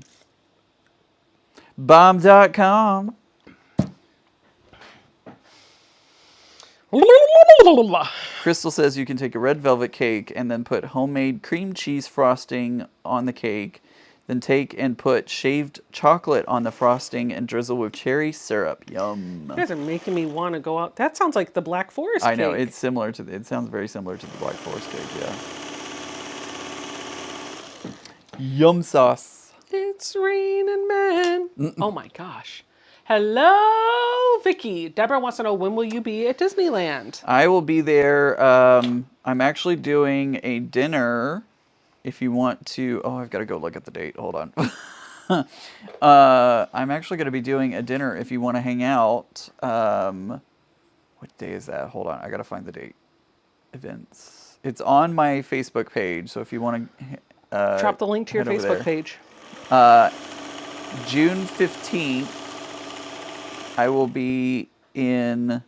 B: Bomb.com. Crystal says you can take a red velvet cake and then put homemade cream cheese frosting on the cake. Then take and put shaved chocolate on the frosting and drizzle with cherry syrup. Yum.
A: You guys are making me want to go out. That sounds like the Black Forest cake.
B: I know, it's similar to, it sounds very similar to the Black Forest cake, yeah. Yum sauce.
A: It's raining men. Oh my gosh. Hello, Vicky. Deborah wants to know, when will you be at Disneyland?
B: I will be there. I'm actually doing a dinner. If you want to, I've got to go look at the date. Hold on. I'm actually going to be doing a dinner if you want to hang out. What day is that? Hold on. I got to find the date. Events. It's on my Facebook page. So if you want to
A: drop the link to your Facebook page.
B: June 15th, I will be in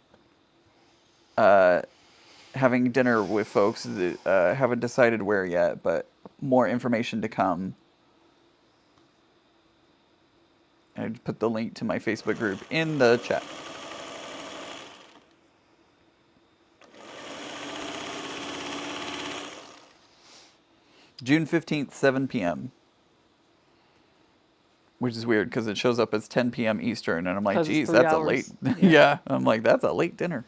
B: having dinner with folks that haven't decided where yet, but more information to come. I put the link to my Facebook group in the chat. June 15th, 7 p.m. Which is weird because it shows up as 10 p.m. Eastern, and I'm like, geez, that's a late. Yeah, I'm like, that's a late dinner.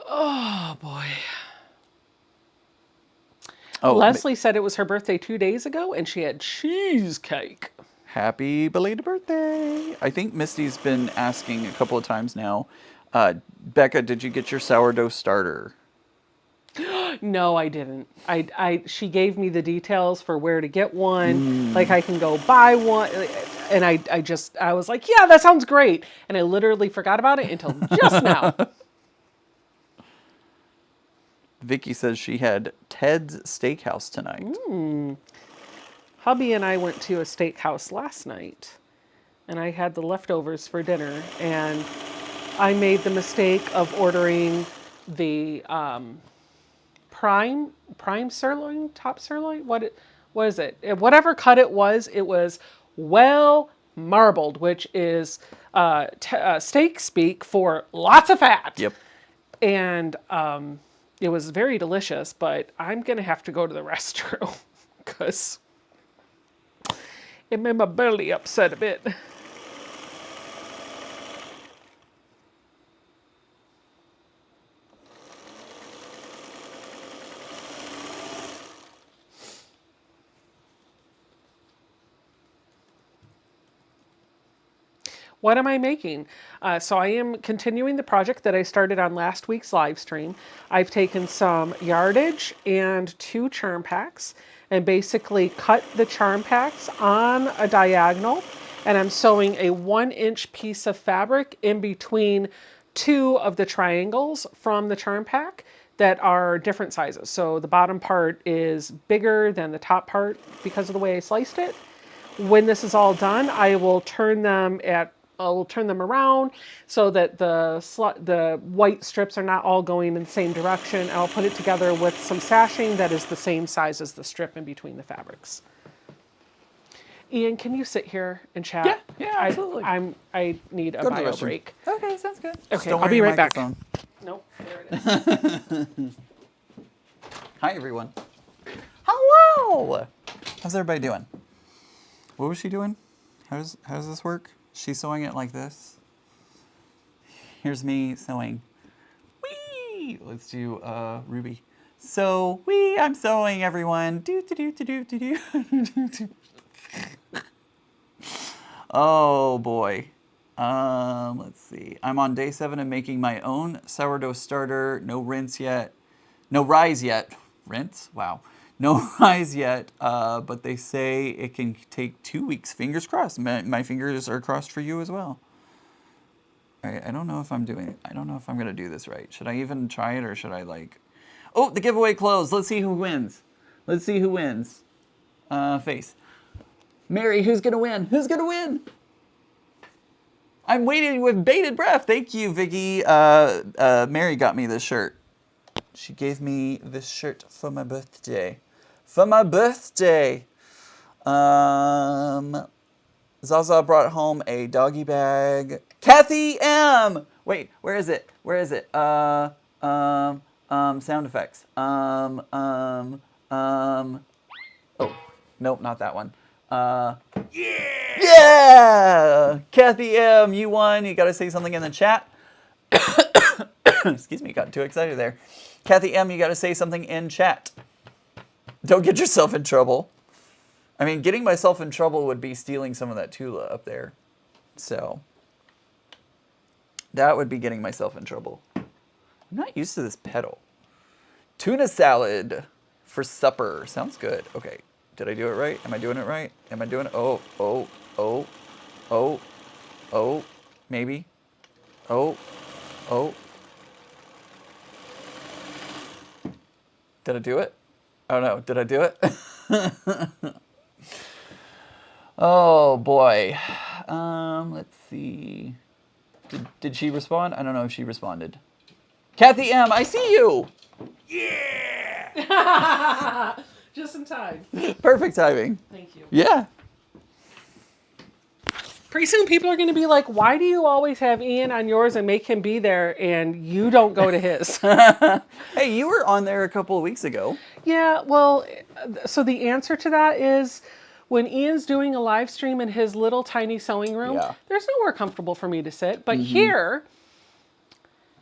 A: Oh boy.
B: Oh,
A: Leslie said it was her birthday 2 days ago, and she had cheesecake.
B: Happy belated birthday. I think Misty's been asking a couple of times now. Becca, did you get your sourdough starter?
A: No, I didn't. She gave me the details for where to get one. Like, I can go buy one. And I was like, yeah, that sounds great. And I literally forgot about it until just now.
B: Vicky says she had Ted's Steakhouse tonight.
A: Hubby and I went to a steakhouse last night, and I had the leftovers for dinner, and I made the mistake of ordering the prime sirloin, top sirloin. What is it? Whatever cut it was well marbled, which is steak speak for lots of fat.
B: Yep.
A: And it was very delicious, but I'm gonna have to go to the restroom because it made my belly upset a bit. What am I making? So I am continuing the project that I started on last week's live stream. I've taken some yardage and 2 charm packs and basically cut the charm packs on a diagonal, and I'm sewing a 1-inch piece of fabric in between 2 of the triangles from the charm pack that are different sizes. So the bottom part is bigger than the top part because of the way I sliced it. When this is all done, I will turn them around so that the white strips are not all going in the same direction. I'll put it together with some sashing that is the same size as the strip in between the fabrics. Ian, can you sit here and chat?
B: Yeah, absolutely.
A: I need a
B: Go to the
A: bio
B: restroom.
A: break.
B: Okay, sounds good.
A: Okay,
B: Don't
A: I'll
B: worry
A: be
B: your
A: right back.
B: microphone.
A: Nope, there it is.
B: Hi, everyone. Hello. How's everybody doing? What was she doing? How does this work? She's sewing it like this. Here's me sewing. Whee! Let's do Ruby. So, I'm sewing, everyone. Do do do do do do do. Oh boy. Let's see. I'm on day 7 of making my own sourdough starter. No rinse yet. No rise yet. Rinse? Wow. No rise yet, but they say it can take 2 weeks. Fingers crossed. My fingers are crossed for you as well. All right, I don't know if I'm going to do this right. Should I even try it, or should I like... Oh, the giveaway closed. Let's see who wins. Let's see who wins. Face. Mary, who's going to win? Who's going to win? I'm waiting with bated breath. Thank you, Vicky. Mary got me this shirt. She gave me this shirt for my birthday. For my birthday. Zaza brought home a doggy bag. Kathy M. Wait, where is it? Where is it? Sound effects. Oh, nope, not that one. Yeah! Kathy M, you won. You got to say something in the chat. Excuse me, got too excited there. Kathy M, you got to say something in chat. Don't get yourself in trouble. I mean, getting myself in trouble would be stealing some of that Tula up there. So, that would be getting myself in trouble. I'm not used to this pedal. Tuna salad for supper. Sounds good. Okay. Did I do it right? Am I doing it right? Am I doing it? Oh, maybe. Oh. Did I do it? Oh no, did I do it? Oh boy. Let's see. Did she respond? I don't know if she responded. Kathy M, I see you!
A: Yeah! Just in time.
B: Perfect timing.
A: Thank you.
B: Yeah.
A: Pretty soon people are going to be like, why do you always have Ian on yours and make him be there and you don't go to his?
B: Hey, you were on there a couple of weeks ago.
A: Yeah, well, so the answer to that is when Ian's doing a live stream in his little tiny sewing room, there's nowhere comfortable for me to sit. But here,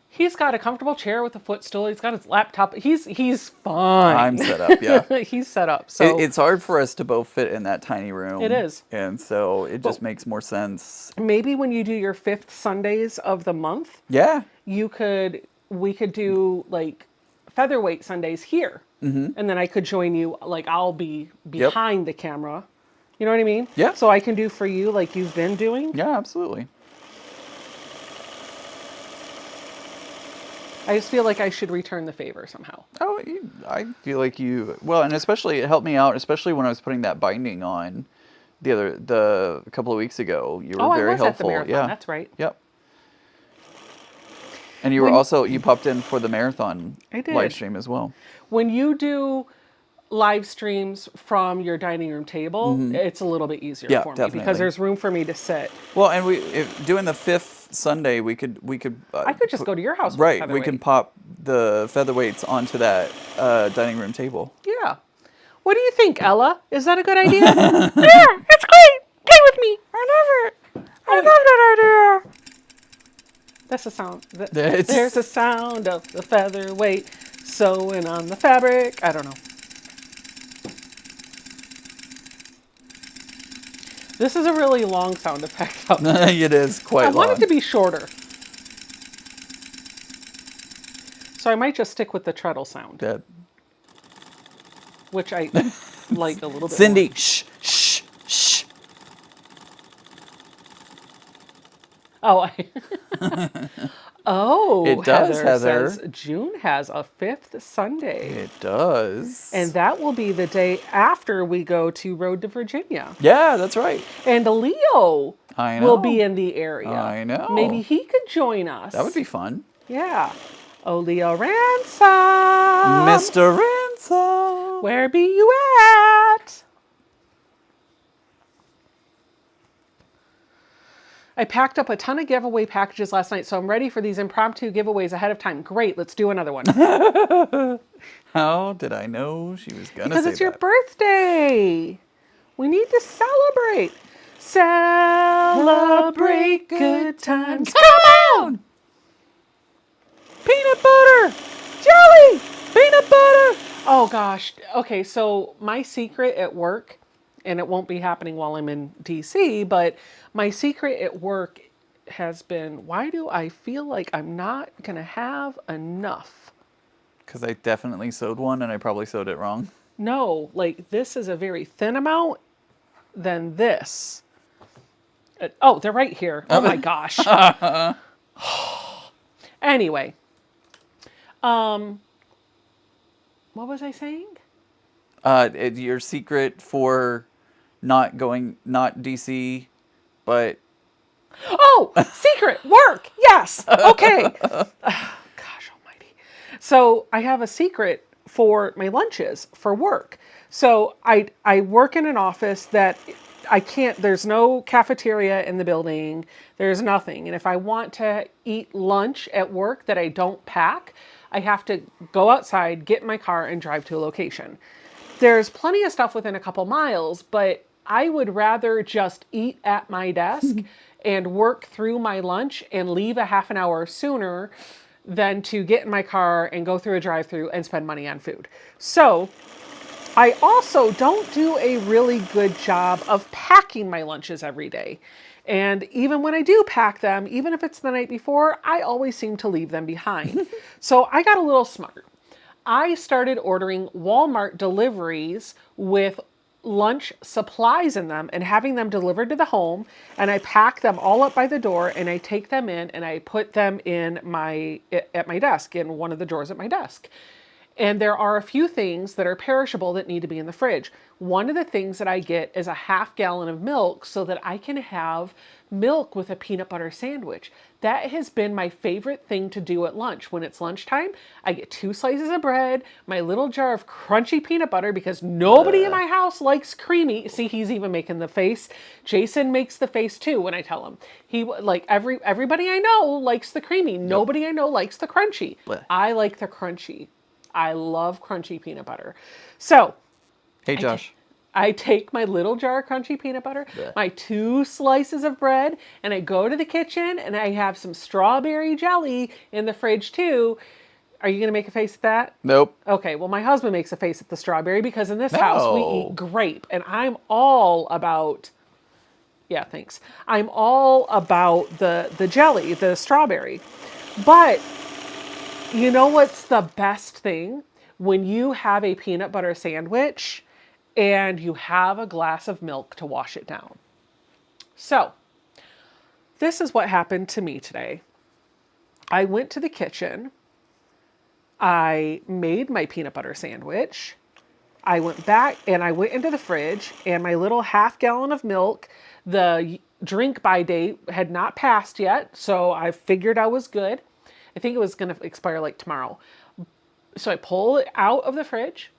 A: he's got a comfortable chair with a footstool. He's got his laptop. He's fine.
B: I'm set up, yeah.
A: He's set up. So
B: it's hard for us to both fit in that tiny room.
A: It is.
B: And so it just makes more sense.
A: Maybe when you do your 5th Sundays of the month, we could do like featherweight Sundays here. And then I could join you, like I'll be behind the camera. You know what I mean?
B: Yeah.
A: So I can do for you like you've been doing.
B: Yeah, absolutely.
A: I just feel like I should return the favor somehow.
B: Oh, I feel like you, well, and especially it helped me out, especially when I was putting that binding on the couple of weeks ago. You were very helpful. At the marathon.
A: Yeah, that's right.
B: Yep. And you were also, you popped in for the marathon live stream as well.
A: When you do live streams from your dining room table, it's a little bit easier for me because there's room for me to sit.
B: Well, and doing the 5th Sunday, we could.
A: I could just go to your house.
B: Right, we can pop the featherweights onto that dining room table.
A: Yeah. What do you think, Ella? Is that a good idea? Yeah, it's great. Play with me. I love it. I love that idea. That's the sound. There's the sound of the featherweight sewing on the fabric. I don't know. This is a really long sound effect.
B: It is quite
A: I
B: long.
A: want it to be shorter. So I might just stick with the treadle sound, which I like a little bit
B: Cindy,
A: more.
B: shh, shh, shh.
A: Oh, oh,
B: It does,
A: Heather
B: Heather.
A: says June has a 5th Sunday.
B: It does.
A: And that will be the day after we go to Road to Virginia.
B: Yeah, that's right.
A: And Leo
B: I
A: will
B: know.
A: be in the area.
B: I know.
A: Maybe he could join us.
B: That would be fun.
A: Yeah. Oh, Leo Ransom.
B: Mr. Ransom.
A: Where be you at? I packed up a ton of giveaway packages last night, so I'm ready for these impromptu giveaways ahead of time. Great, let's do another one.
B: How did I know she was going to say that?
A: Because it's your birthday. We need to celebrate. Celebrate good times. Come on!
B: Peanut butter!
A: Jelly!
B: Peanut butter!
A: Oh gosh. Okay, so my secret at work, and it won't be happening while I'm in DC, but my secret at work has been, why do I feel like I'm not going to have enough?
B: Because I definitely sewed one and I probably sewed it wrong.
A: No, like this is a very thin amount than this. Oh, they're right here. Oh my gosh. Anyway, what was I saying?
B: Your secret for not DC, but...
A: Oh, secret work. Yes. Okay. Gosh almighty. So I have a secret for my lunches for work. So I work in an office that I can't, there's no cafeteria in the building. There's nothing. And if I want to eat lunch at work that I don't pack, I have to go outside, get in my car, and drive to a location. There's plenty of stuff within a couple miles, but I would rather just eat at my desk and work through my lunch and leave a half an hour sooner than to get in my car and go through a drive-through and spend money on food. So I also don't do a really good job of packing my lunches every day. And even when I do pack them, even if it's the night before, I always seem to leave them behind. So I got a little smart. I started ordering Walmart deliveries with lunch supplies in them and having them delivered to the home, and I pack them all up by the door and I take them in and I put them in at my desk, in one of the drawers at my desk. And there are a few things that are perishable that need to be in the fridge. One of the things that I get is a half gallon of milk so that I can have milk with a peanut butter sandwich. That has been my favorite thing to do at lunch. When it's lunchtime, I get 2 slices of bread, my little jar of crunchy peanut butter, because nobody in my house likes creamy. See, he's even making the face. Jason makes the face too when I tell him. He, like, everybody I know likes the creamy. Nobody I know likes the crunchy.
B: Blech.
A: I like the crunchy. I love crunchy peanut butter. So,
B: Hey, Josh.
A: I take my little jar of crunchy peanut butter,
B: Blech.
A: my 2 slices of bread, and I go to the kitchen and I have some strawberry jelly in the fridge too. Are you going to make a face at that?
B: Nope.
A: Okay, well, my husband makes a face at the strawberry because in this house we
B: No.
A: eat grape, and I'm all about, yeah, thanks. I'm all about the jelly, the strawberry. But you know what's the best thing? When you have a peanut butter sandwich and you have a glass of milk to wash it down. So, this is what happened to me today. I went to the kitchen. I made my peanut butter sandwich. I went back and I went into the fridge, and my little half gallon of milk, the drink by date had not passed yet, so I figured I was good. I think it was going to expire like tomorrow. So I pull it out of the fridge.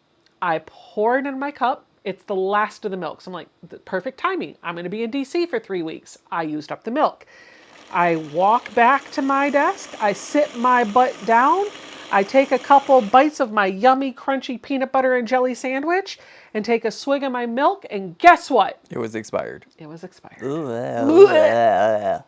A: I pour it in my cup. It's the last of the milk. So I'm like, perfect timing. I'm going to be in DC for 3 weeks. I used up the milk. I walk back to my desk. I sit my butt down. I take a couple bites of my yummy, crunchy peanut butter and jelly sandwich and take a swig of my milk. And guess what?
B: It was expired.
A: It was expired.
B: Yeah,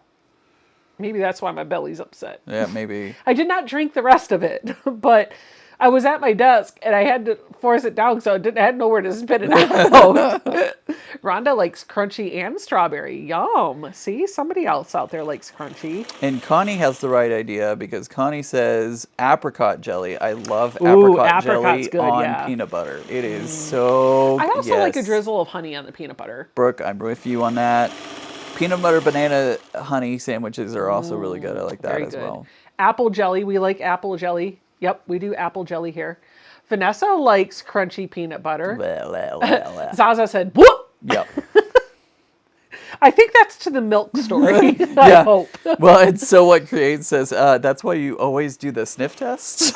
A: Maybe that's why my belly's upset.
B: maybe.
A: I did not drink the rest of it, but I was at my desk and I had to force it down so I had nowhere to spit it out. Rhonda likes crunchy and strawberry. Yum. See, somebody else out there likes crunchy.
B: And Connie has the right idea because Connie says apricot jelly. I love
A: Ooh,
B: apricot
A: apricot's
B: jelly
A: good,
B: on
A: yeah.
B: peanut butter. It is so,
A: I also like a
B: yes.
A: drizzle of honey on the peanut butter.
B: Brooke, I'm with you on that. Peanut butter banana honey sandwiches are also really good. I like that
A: Very
B: as
A: good.
B: well.
A: Apple jelly. We like apple jelly. Yep, we do apple jelly here. Vanessa likes crunchy peanut butter.
B: Blah, blah, blah, blah.
A: Zaza said, whoop!
B: Yep.
A: I think that's to the milk story. I
B: Yeah.
A: hope.
B: Well, and so what Create says, that's why you always do the sniff test.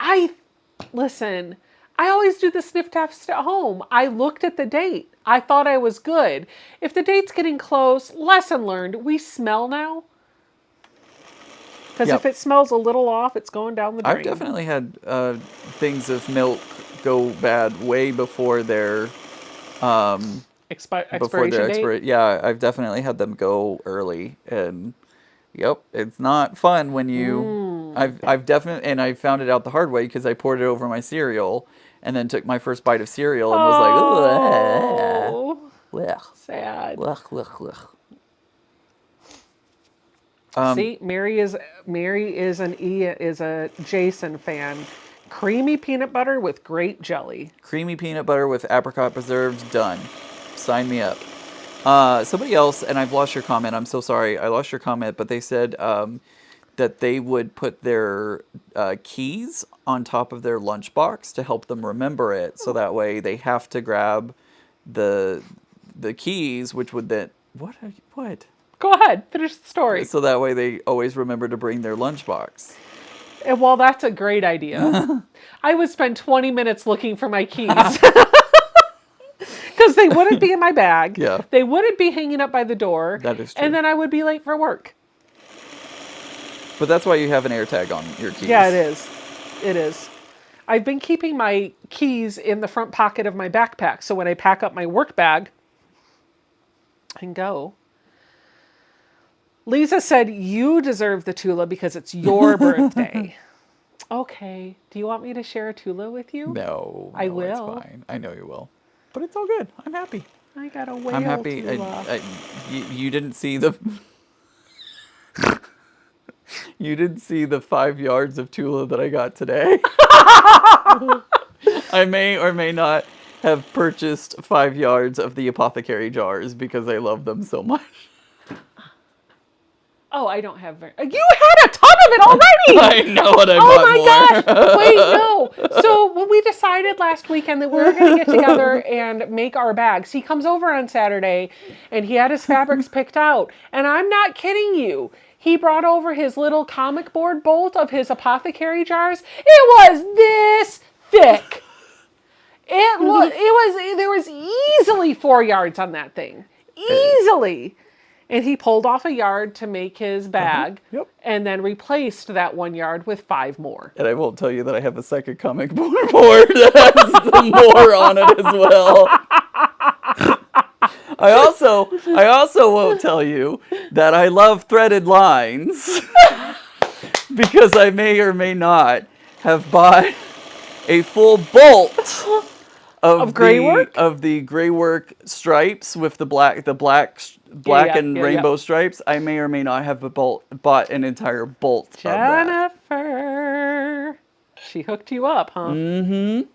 A: I listen. I always do the sniff test at home. I looked at the date. I thought I was good. If the date's getting close, lesson learned. We smell now. Because
B: Yep.
A: if it smells a little off, it's going down the drain.
B: I've definitely had things of milk go bad way before their
A: Expiration date.
B: Yeah, I've definitely had them go early, and yep, it's not fun when you. I've definitely, and I found it out the hard way because I poured it over my cereal, and then took my first bite of cereal and was like, ugh,
A: Sad.
B: ugh, ugh, ugh.
A: See, Mary is a Jason fan. Creamy peanut butter with great jelly.
B: Creamy peanut butter with apricot preserves, done. Sign me up. Somebody else, and I've lost your comment. I'm so sorry. I lost your comment, but they said that they would put their keys on top of their lunchbox to help them remember it. So that way they have to grab the keys, which would then... What?
A: Go ahead, finish the story.
B: So that way they always remember to bring their lunchbox.
A: And well, that's a great idea. I would spend 20 minutes looking for my keys. Because they wouldn't be in my bag.
B: Yeah.
A: They wouldn't be hanging up by the door.
B: That is true.
A: And then I would be late for work.
B: But that's why you have an air tag on your keys.
A: Yeah, it is. It is. I've been keeping my keys in the front pocket of my backpack. So when I pack up my work bag and go. Lisa said, you deserve the Tula because it's your birthday. Okay. Do you want me to share a Tula with you?
B: No,
A: I will.
B: It's fine. I know you will. But it's all good. I'm happy.
A: I got a whale
B: I'm happy.
A: Tula.
B: You didn't see the... You didn't see the 5 yards of Tula that I got today. I may or may not have purchased 5 yards of the apothecary jars because I love them so much.
A: Oh, I don't have very... You had a ton of it already!
B: I know what I
A: Oh
B: bought
A: my
B: more.
A: gosh! Wait, no. So when we decided last weekend that we were going to get together and make our bags, he comes over on Saturday and he had his fabrics picked out. And I'm not kidding you. He brought over his little comic board bolt of his apothecary jars. It was this thick. There was easily 4 yards on that thing. Easily. And he pulled off a yard to make his bag,
B: Yep.
A: and then replaced that 1 yard with 5 more.
B: And I won't tell you that I have a second comic board that has some more on it as well. I also won't tell you that I love threaded lines because I may or may not have bought a full bolt of
A: gray work?
B: Of the gray work stripes with the black and rainbow stripes. I may or may not have bought an entire bolt of that.
A: Jennifer. She hooked you up, huh?
B: Mm-hmm.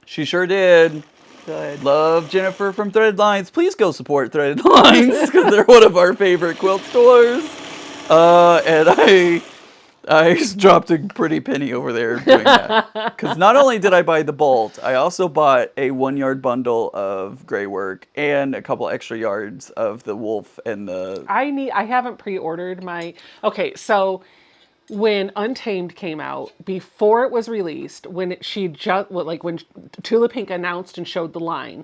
B: She sure did.
A: Good.
B: Love Jennifer from Threaded Lines. Please go support Threaded Lines because they're one of our favorite quilt stores. And I dropped a pretty penny over there doing that. Because not only did I buy the bolt, I also bought a 1 yard bundle of gray work and a couple extra yards of the wolf and the...
A: I haven't pre-ordered my... Okay, so when Untamed came out, before it was released, when Tula Pink announced and showed the line,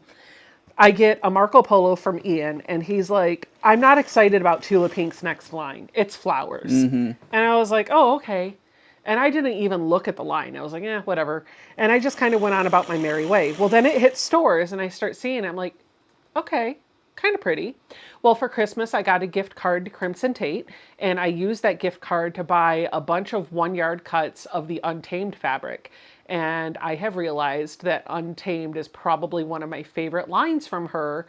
A: I get a Marco Polo from Ian, and he's like, I'm not excited about Tula Pink's next line. It's flowers. Mm-hmm. And I was like, oh, okay. And I didn't even look at the line. I was like, whatever. And I just kind of went on about my merry way. Well, then it hit stores, and I start seeing it. I'm like, okay, kind of pretty. Well, for Christmas, I got a gift card to Crimson Tate, and I used that gift card to buy a bunch of 1 yard cuts of the Untamed fabric. And I have realized that Untamed is probably one of my favorite lines from her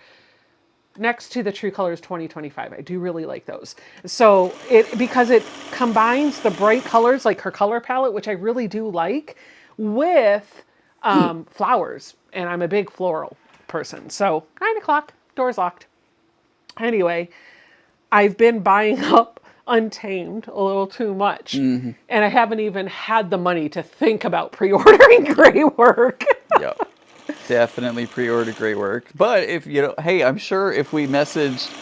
A: next to the True Colors 2025. I do really like those. So because it combines the bright colors, like her color palette, which I really do like, with flowers. And I'm a big floral person. So 9 o'clock, door's locked. Anyway, I've been buying up Untamed a little too much. And I haven't even had the money to think about pre-ordering gray work.
B: Yep. Definitely pre-order gray work. But if you know, hey, I'm sure if we messaged,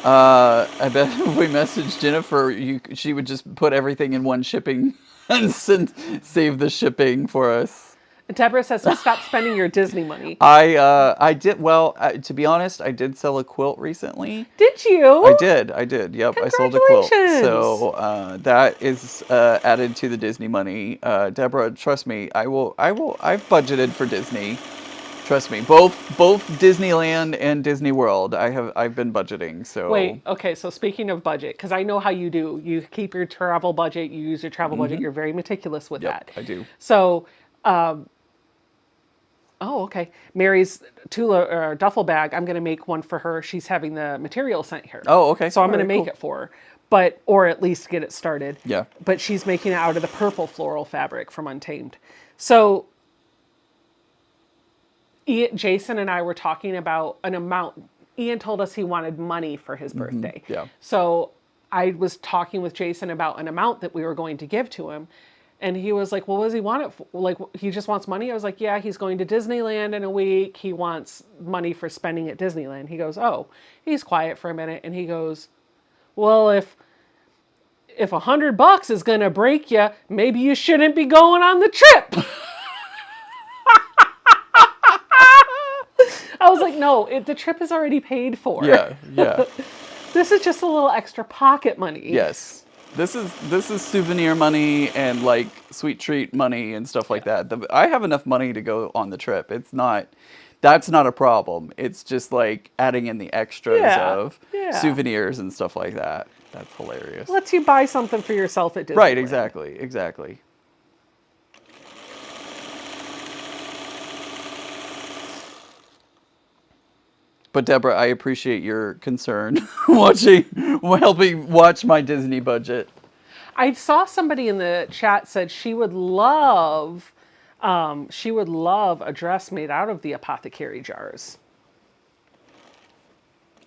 B: I bet if we messaged Jennifer, she would just put everything in one shipping and save the shipping for us.
A: Deborah says to stop spending your Disney money.
B: I did. Well, to be honest, I did sell a quilt recently.
A: Did you?
B: I did. Yep, I sold a quilt. So that is added to the Disney money. Deborah, trust me, I've budgeted for Disney. Trust me, both Disneyland and Disney World. I've been budgeting. So
A: wait, okay. So speaking of budget, because I know how you do. You keep your travel budget. You use your travel budget. You're very meticulous with that.
B: I do.
A: So. Oh, okay. Mary's Tula duffel bag, I'm going to make one for her. She's having the material sent here.
B: Oh, okay.
A: So I'm going to make it for her, or at least get it started.
B: Yeah.
A: But she's making it out of the purple floral fabric from Untamed. So Jason and I were talking about an amount. Ian told us he wanted money for his birthday.
B: Yeah.
A: So I was talking with Jason about an amount that we were going to give to him. And he was like, well, what does he want it for? Like, he just wants money? I was like, yeah, he's going to Disneyland in a week. He wants money for spending at Disneyland. He goes, oh. He's quiet for a minute. And he goes, well, if $100 is going to break you, maybe you shouldn't be going on the trip. I was like, no, the trip is already paid for.
B: Yeah.
A: This is just a little extra pocket money.
B: Yes. This is souvenir money and like sweet treat money and stuff like that. I have enough money to go on the trip. That's not a problem. It's just like adding in the extras of souvenirs and stuff like that. That's hilarious.
A: Lets you buy something for yourself at Disneyland.
B: Right, exactly. But Deborah, I appreciate your concern helping watch my Disney budget.
A: I saw somebody in the chat said she would love a dress made out of the apothecary jars.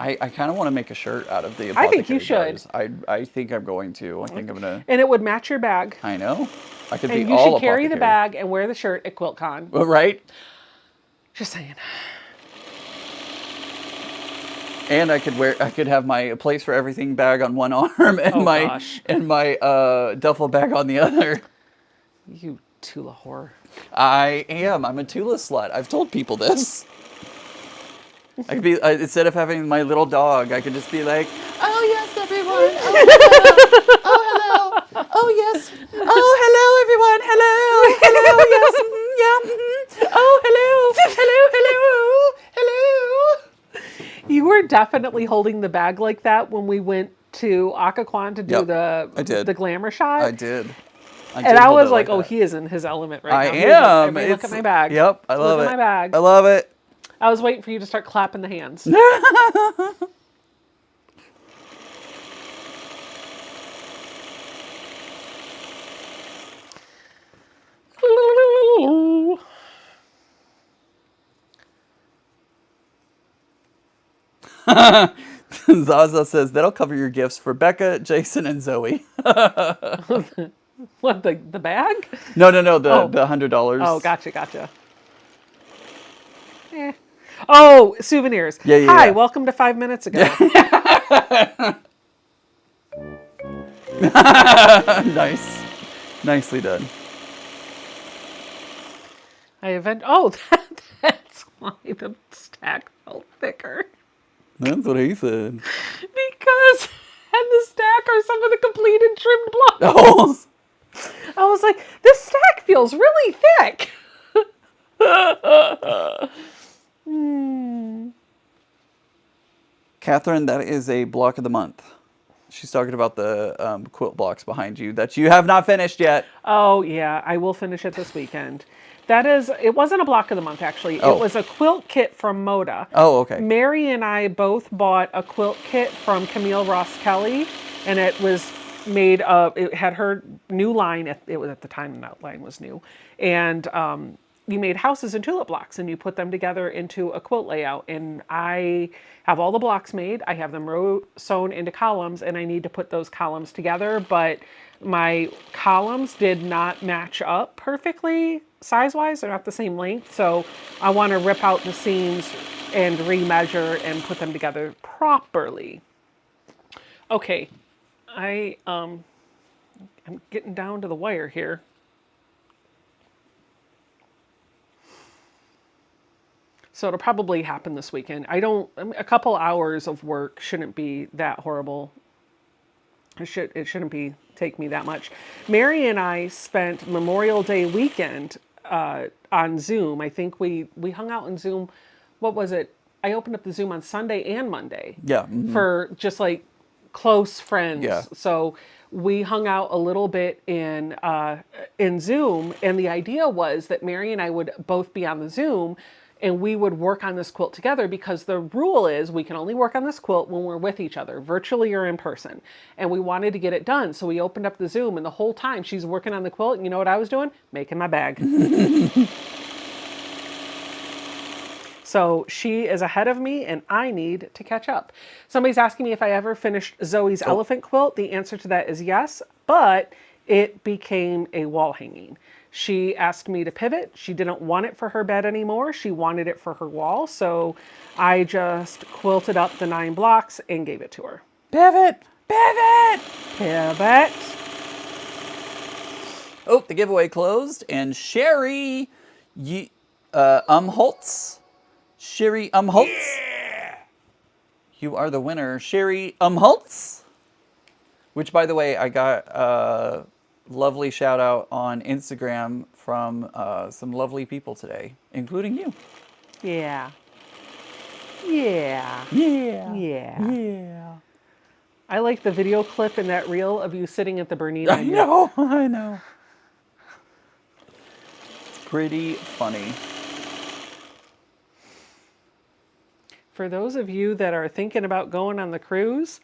B: I kind of want to make a shirt out of the apothecary
A: I think you
B: jars.
A: should.
B: I think I'm going to. I think I'm going to.
A: And it would match your bag.
B: I know. I could
A: and
B: be
A: you
B: all
A: should carry the
B: apothecary.
A: bag and wear the shirt at Quiltcon.
B: Right?
A: Just saying.
B: And I could have my place for everything bag on one arm and my duffel bag on the other.
A: You Tula whore.
B: I am. I'm a Tula slut. I've told people this. I could be instead of having my little dog, I could just be like, "Oh yes, everyone. Oh hello. Oh yes. Oh hello, everyone. Hello. Yes. Yeah. Oh hello.
A: You were definitely holding the bag like that when we went to Occoquan to do the glamour shot.
B: I did.
A: I was like, oh, he is in his element right now.
B: Everybody
A: look at my bag.
B: Yep, I love it.
A: Look at my bag.
B: I love it.
A: I was waiting for you to start clapping the hands.
B: Zaza says that'll cover your gifts for Becca, Jason, and Zoe.
A: What, the bag?
B: No, the $100.
A: Oh, gotcha. Oh, souvenirs.
B: Yeah.
A: Hi, welcome to 5 minutes ago.
B: Nice. Nicely done.
A: That's why the stack felt thicker.
B: That's what he said.
A: Because and the stack are some of the completed trimmed blocks.
B: Oh.
A: I was like, this stack feels really thick.
B: Catherine, that is a block of the month. She's talking about the quilt blocks behind you that you have not finished yet.
A: Oh, yeah, I will finish it this weekend. It wasn't a block of the month, actually. It
B: Oh.
A: was a quilt kit from Moda.
B: Oh, okay.
A: Mary and I both bought a quilt kit from Camille Ross Kelly, and it was made of, it had her new line, it was at the time that line was new, and you made houses and tulip blocks, and you put them together into a quilt layout, and I have all the blocks made. I have them sewn into columns, and I need to put those columns together, but my columns did not match up perfectly size-wise. They're not the same length, so I want to rip out the seams and remeasure and put them together properly. Okay, I'm getting down to the wire here. So it'll probably happen this weekend. A couple hours of work shouldn't be that horrible. It shouldn't take me that much. Mary and I spent Memorial Day weekend on Zoom. I think we hung out on Zoom. What was it? I opened up the Zoom on Sunday and Monday.
B: Yeah.
A: For just like close friends.
B: Yeah.
A: So we hung out a little bit in Zoom, and the idea was that Mary and I would both be on the Zoom, and we would work on this quilt together, because the rule is we can only work on this quilt when we're with each other, virtually or in person. And we wanted to get it done. So we opened up the Zoom, and the whole time she's working on the quilt, and you know what I was doing? Making my bag. So she is ahead of me, and I need to catch up. Somebody's asking me if I ever finished Zoe's elephant quilt. The answer to that is yes, but it became a wall hanging. She asked me to pivot. She didn't want it for her bed anymore. She wanted it for her wall. So I just quilted up the 9 blocks and gave it to her.
B: Pivot! Pivot!
A: Pivot.
B: Oh, the giveaway closed. And Sherry Umholtz. Sherry Umholtz. Yeah! You are the winner, Sherry Umholtz. Which, by the way, I got a lovely shout out on Instagram from some lovely people today, including you.
A: Yeah. Yeah.
B: Yeah.
A: Yeah.
B: Yeah.
A: I like the video clip in that reel of you sitting at the Bernina.
B: I know. It's pretty funny.
A: For those of you that are thinking about going on the cruise,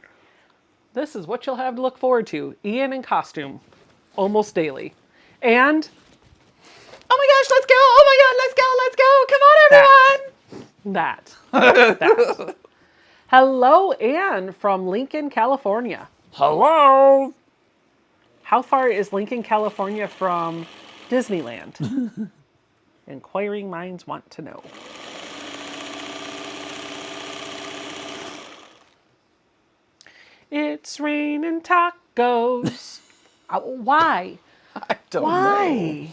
A: this is what you'll have to look forward to. Ian in costume, almost daily. And, oh my gosh, let's go! Oh my God, let's go! Come on, everyone! That. Hello, Anne from Lincoln, California.
B: Hello!
A: How far is Lincoln, California from Disneyland? Inquiring minds want to know. It's raining tacos. Why?
B: I don't know.
A: Why?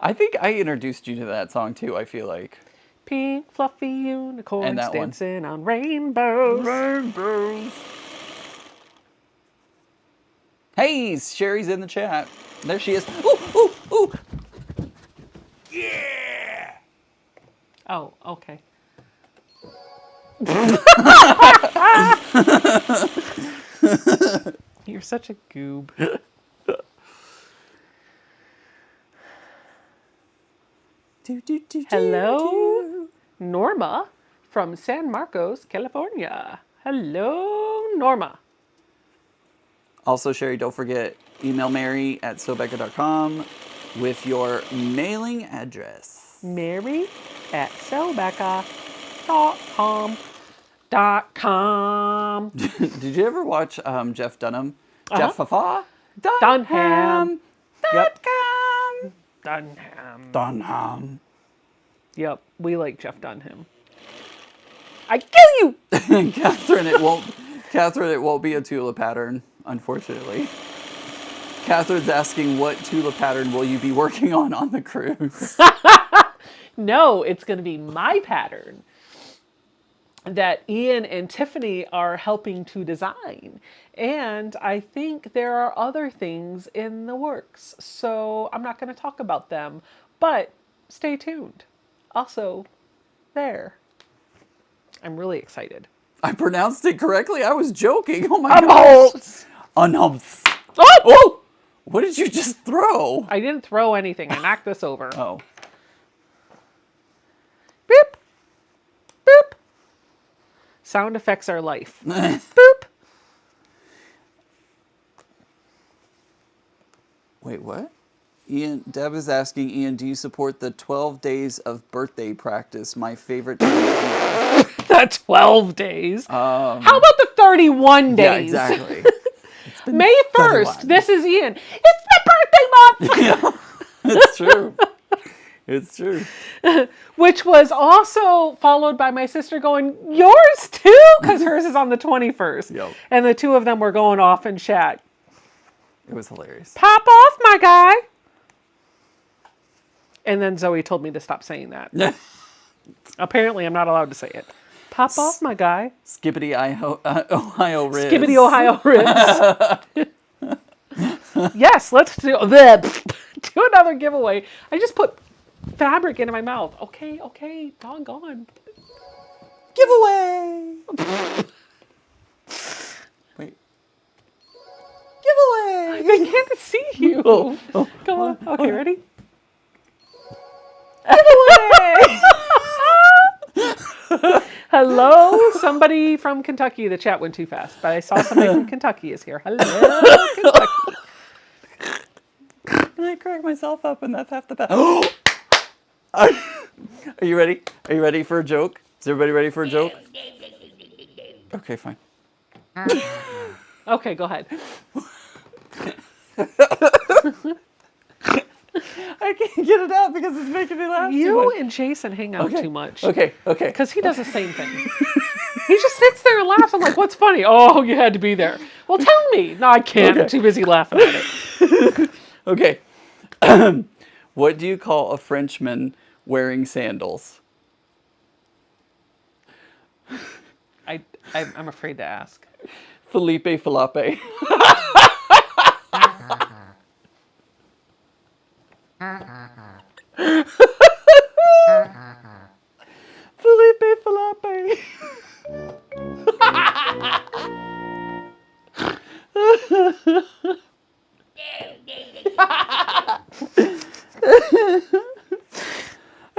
B: I think I introduced you to that song too, I feel like.
A: Pink fluffy unicorns
B: And that one.
A: dancing on rainbows.
B: Rainbows. Hey, Sherry's in the chat. There she is. Ooh, ooh, ooh. Yeah.
A: Oh, okay. You're such a goob. Hello, Norma from San Marcos, California. Hello, Norma.
B: Also, Sherry, don't forget, email Mary at sobecca.com with your mailing address.
A: Mary at selbecca.com.
B: Did you ever watch Jeff Dunham?
A: Uh-huh.
B: Jeff Fafa?
A: Dunham. Yep.
B: Dunham.
A: Yep, we like Jeff Dunham. I kill you!
B: Catherine, it won't be a Tula pattern, unfortunately. Catherine's asking, what Tula pattern will you be working on the cruise?
A: No, it's going to be my pattern that Ian and Tiffany are helping to design. And I think there are other things in the works. So I'm not going to talk about them, but stay tuned. Also, there. I'm really excited.
B: I pronounced it correctly. I was joking. Oh my god.
A: Unholds.
B: Unhumps.
A: Oh!
B: Oh! What did you just throw?
A: I didn't throw anything. I knocked this over.
B: Oh.
A: Boop. Boop. Sound effects are life. Boop.
B: Wait, what? Deb is asking, Ian, do you support the 12 days of birthday practice? My favorite time of year.
A: The 12 days. How about the 31 days?
B: Yeah, exactly.
A: May 1st. This is Ian. It's my birthday month.
B: It's true. It's true.
A: Which was also followed by my sister going, yours too? Because hers is on the 21st.
B: Yep.
A: And the two of them were going off in chat.
B: It was hilarious.
A: Pop off, my guy. And then Zoe told me to stop saying that. Apparently, I'm not allowed to say it. Pop off, my guy.
B: Skippity Ohio Riz.
A: Skibbity Ohio Riz. Yes, let's do another giveaway. I just put fabric into my mouth. Okay, doggone.
B: Giveaway. Wait. Giveaway.
A: They can't see you.
B: Oh,
A: Go on. Okay, ready? Hello, somebody from Kentucky. The chat went too fast, but I saw somebody from Kentucky is here. Hello, Kentucky.
B: And I cracked myself up, and that's half the battle. Are you ready? Are you ready for a joke? Is everybody ready for a joke? Okay, fine.
A: Okay, go ahead.
B: I can't get it out because it's making me laugh.
A: You and Jason hang out too much.
B: Okay.
A: Because he does the same thing. He just sits there and laughs. I'm like, what's funny? Oh, you had to be there. Well, tell me. No, I can't.
B: Okay.
A: I'm too busy laughing at it.
B: Okay. What do you call a Frenchman wearing sandals?
A: I'm afraid to ask.
B: Felipe Falape. Felipe Falape.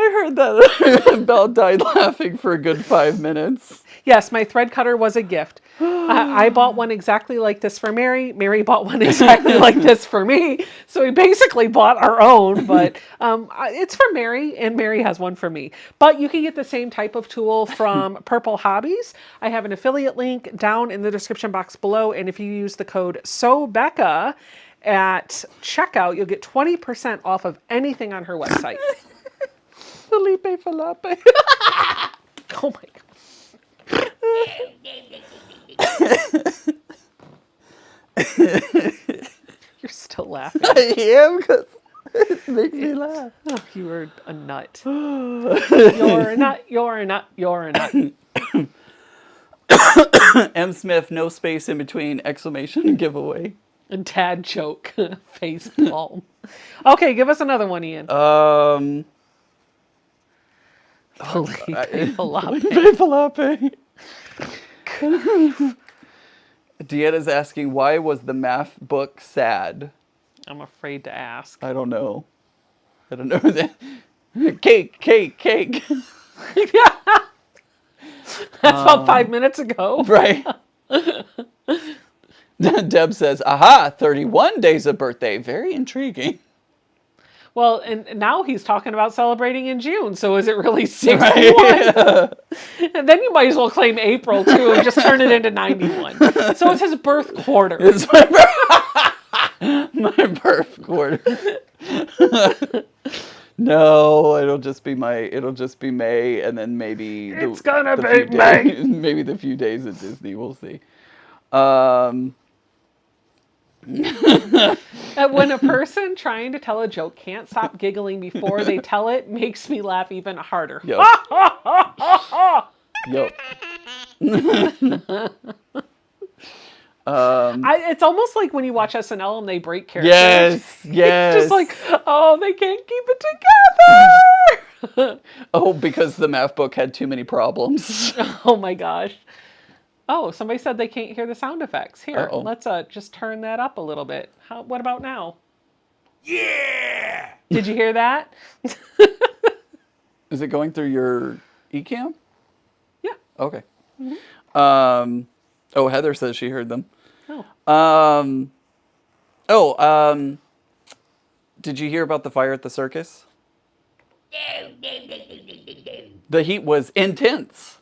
B: I heard that. Belle died laughing for a good 5 minutes.
A: Yes, my thread cutter was a gift. I bought one exactly like this for Mary. Mary bought one exactly like this for me. So we basically bought our own, but it's for Mary, and Mary has one for me. But you can get the same type of tool from Purple Hobbies. I have an affiliate link down in the description box below, and if you use the code SOBECCA at checkout, you'll get 20% off of anything on her website.
B: Felipe Falape.
A: Oh my God. You're still laughing.
B: I am because it makes me laugh.
A: Oh, you were a nut. You're a nut. You're a nut. You're a nut.
B: M. Smith, no space in between, exclamation, giveaway.
A: And Tad choke. Face palm. Okay, give us another one, Ian. Felipe Falape.
B: Felipe Falape. Deanna's asking, why was the math book sad?
A: I'm afraid to ask.
B: I don't know. That. Cake.
A: That's about 5 minutes ago.
B: Right. Deb says, aha, 31 days of birthday. Very intriguing.
A: Well, and now he's talking about celebrating in June. So is it really 61?
B: Right.
A: And then you might as well claim April too and just turn it into 91. So it's his birth quarter.
B: It's my birth quarter. No, it'll just be May, and then maybe
A: It's gonna be May.
B: Maybe the few days at Disney. We'll see.
A: When a person trying to tell a joke can't stop giggling before they tell it, makes me laugh even harder.
B: Yep. Yep.
A: It's almost like when you watch SNL and they break characters.
B: Yes.
A: It's just like, oh, they can't keep it together.
B: Oh, because the math book had too many problems.
A: Oh my gosh. Oh, somebody said they can't hear the sound effects. Here,
B: Uh-oh.
A: let's just turn that up a little bit. What about now?
C: Yeah!
A: Did you hear that?
B: Is it going through your eCam?
A: Yeah.
B: Okay.
A: Mm-hmm.
B: Oh, Heather says she heard them.
A: Oh.
B: Did you hear about the fire at the circus? The heat was intense.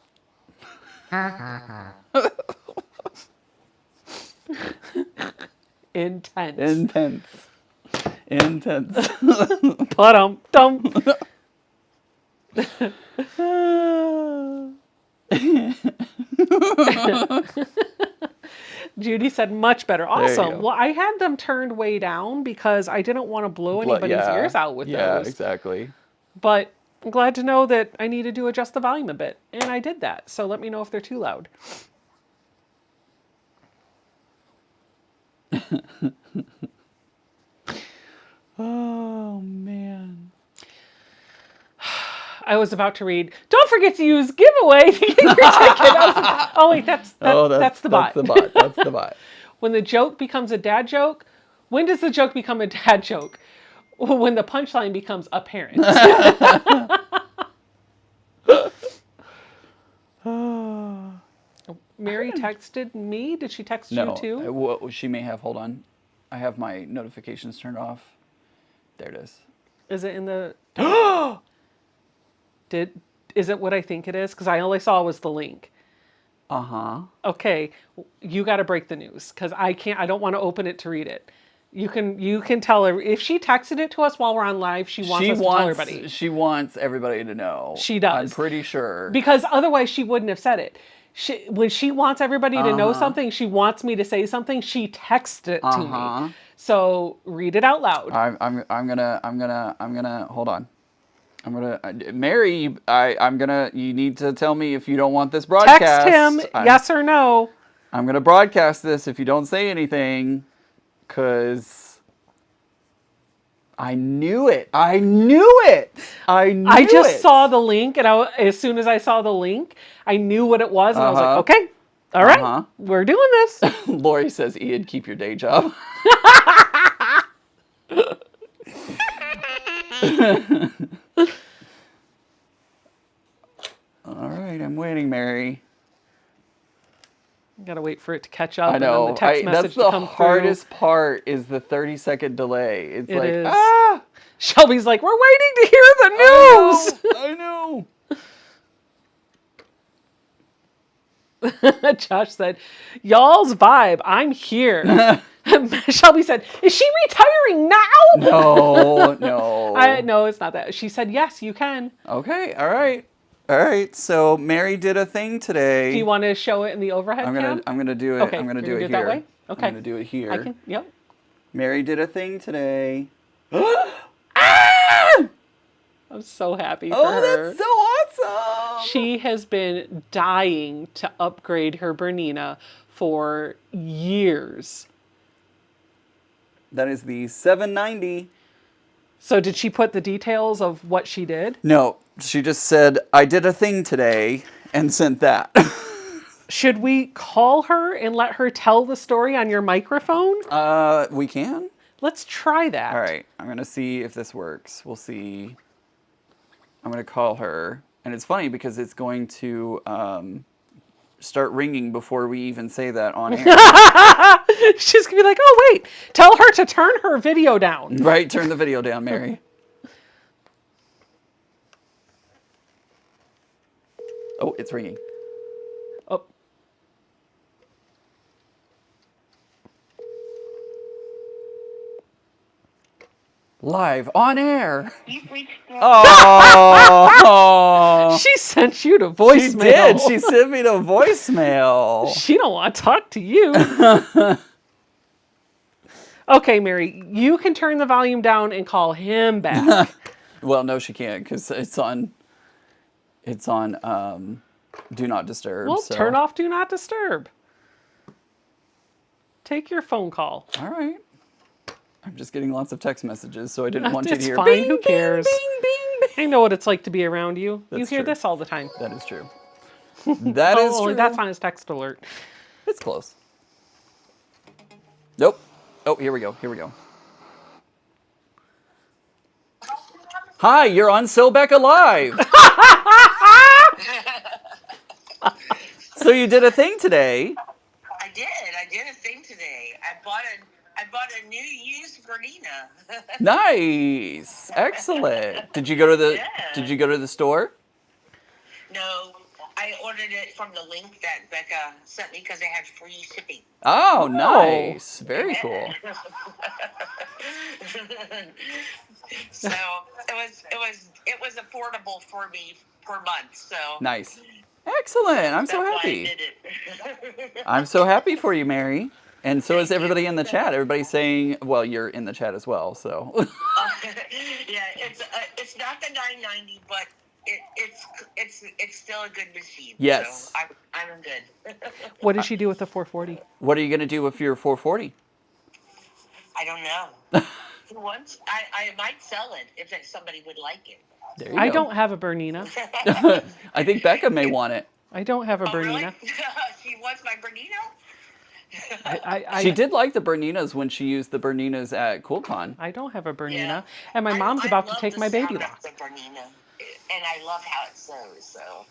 A: Intense.
B: Intense. Intense.
A: Dum. Judy said much better. Awesome.
B: go.
A: Well, I had them turned way down because I didn't want to blow anybody's ears out with
B: yeah,
A: those.
B: exactly.
A: But I'm glad to know that I needed to adjust the volume a bit. And I did that. So let me know if they're too loud.
B: Oh, man.
A: I was about to read, don't forget to use giveaway to get your ticket. Oh, wait, that's the bot.
B: That's the bot. That's the bot.
A: When the joke becomes a dad joke, when does the joke become a dad joke? When the punchline becomes apparent. Mary texted me. Did she text you too?
B: Well, she may have. Hold on. I have my notifications turned off. There it is.
A: Is it in the... Is it what I think it is? Because I only saw was the link.
B: Uh-huh.
A: Okay, you got to break the news because I don't want to open it to read it. You can tell her if she texted it to us while we're on live. She wants us to tell everybody.
B: She wants everybody to know.
A: She does.
B: I'm pretty sure.
A: Because otherwise she wouldn't have said it. When she wants everybody to know something, she wants me to say something. She texts it to me. So read it out loud.
B: I'm gonna hold on. Mary, you need to tell me if you don't want this broadcast.
A: Text him, yes or no.
B: I'm going to broadcast this if you don't say anything, because I knew it. I just
A: saw the link, and as soon as I saw the link, I knew what it was, and I was like, okay, all right, we're doing this.
B: Lori says, Ian, keep your day job. All right, I'm waiting, Mary.
A: Gotta wait for it to catch up.
B: I know.
A: And then the text message
B: that's the
A: to come
B: hardest part is the 30-second delay. It's
A: it
B: like,
A: is.
B: ah!
A: Shelby's like, we're waiting to hear the news.
B: I know.
A: Josh said, y'all's vibe, I'm here. Shelby said, is she retiring now?
B: No.
A: No, it's not that. She said, yes, you can.
B: Okay, all right. All right, so Mary did a thing today.
A: Do you want to show it in the overhead cam?
B: I'm gonna do it.
A: Okay,
B: I'm gonna do
A: you're
B: it
A: gonna
B: here.
A: that way? Okay.
B: I'm gonna do it here.
A: I can, yep.
B: Mary did a thing today.
A: I'm so happy for her.
B: Oh, that's so awesome!
A: She has been dying to upgrade her Bernina for years.
B: That is the 790.
A: So did she put the details of what she did?
B: No, she just said, I did a thing today, and sent that.
A: Should we call her and let her tell the story on your microphone?
B: We can.
A: Let's try that.
B: All right, I'm going to see if this works. We'll see. I'm going to call her. And it's funny because it's going to start ringing before we even say that on air.
A: She's going to be like, oh, wait. Tell her to turn her video down.
B: Right, turn the video down, Mary. Oh, it's ringing.
A: Oh.
B: Live on air.
D: You've reached the
B: Oh,
A: She sent you to voicemail.
B: she did. She sent me to voicemail.
A: She don't want to talk to you. Okay, Mary, you can turn the volume down and call him back.
B: Well, no, she can't because it's on Do Not Disturb.
A: Well,
B: so.
A: turn off Do Not Disturb. Take your phone call.
B: All right. I'm just getting lots of text messages, so I didn't want you to
A: It's
B: hear.
A: fine.
B: Bing,
A: Who cares?
B: Bing, bing, bing.
A: I know what it's like to be around you. You
B: That's
A: hear
B: true.
A: this all the time.
B: That is true. That is
A: only
B: true.
A: that's on his text alert.
B: It's close. Nope. Oh, here we go. Here we go. Hi, you're on So Becca Live. So you did a thing today.
D: I did. I did a thing today. I bought a new used Bernina.
B: Nice. Excellent. Did you go to the
D: Yeah.
B: Did you go to the store?
D: No, I ordered it from the link that Becca sent me because they had free shipping.
B: Oh, nice. Very cool.
D: So it was affordable for me per month. So
B: Nice. Excellent. I'm so
D: that's why I
B: happy.
D: did it.
B: I'm so happy for you, Mary. And so is
D: Thank
B: everybody
D: you.
B: in the chat. Everybody's saying, well, you're in the chat as well, so.
D: Yeah, it's not the 990, but it's still a good machine.
B: Yes.
D: So I'm good.
A: What did she do with the 440?
B: What are you going to do with your 440?
D: I don't know. Once I might sell it if somebody would like it.
B: There you
A: I
B: go.
A: don't have a Bernina.
B: I think Becca may want it.
A: I don't have a
D: Oh, really?
A: Bernina.
D: She wants my Bernino?
B: She did like the Berninas when she used the Berninas at Quiltcon.
A: I don't have a Bernina.
D: Yeah.
A: And my mom's
D: I
A: about to
D: love
A: take
D: the
A: my baby
D: sound
A: lock.
D: of the Bernina, and I love how it sews. So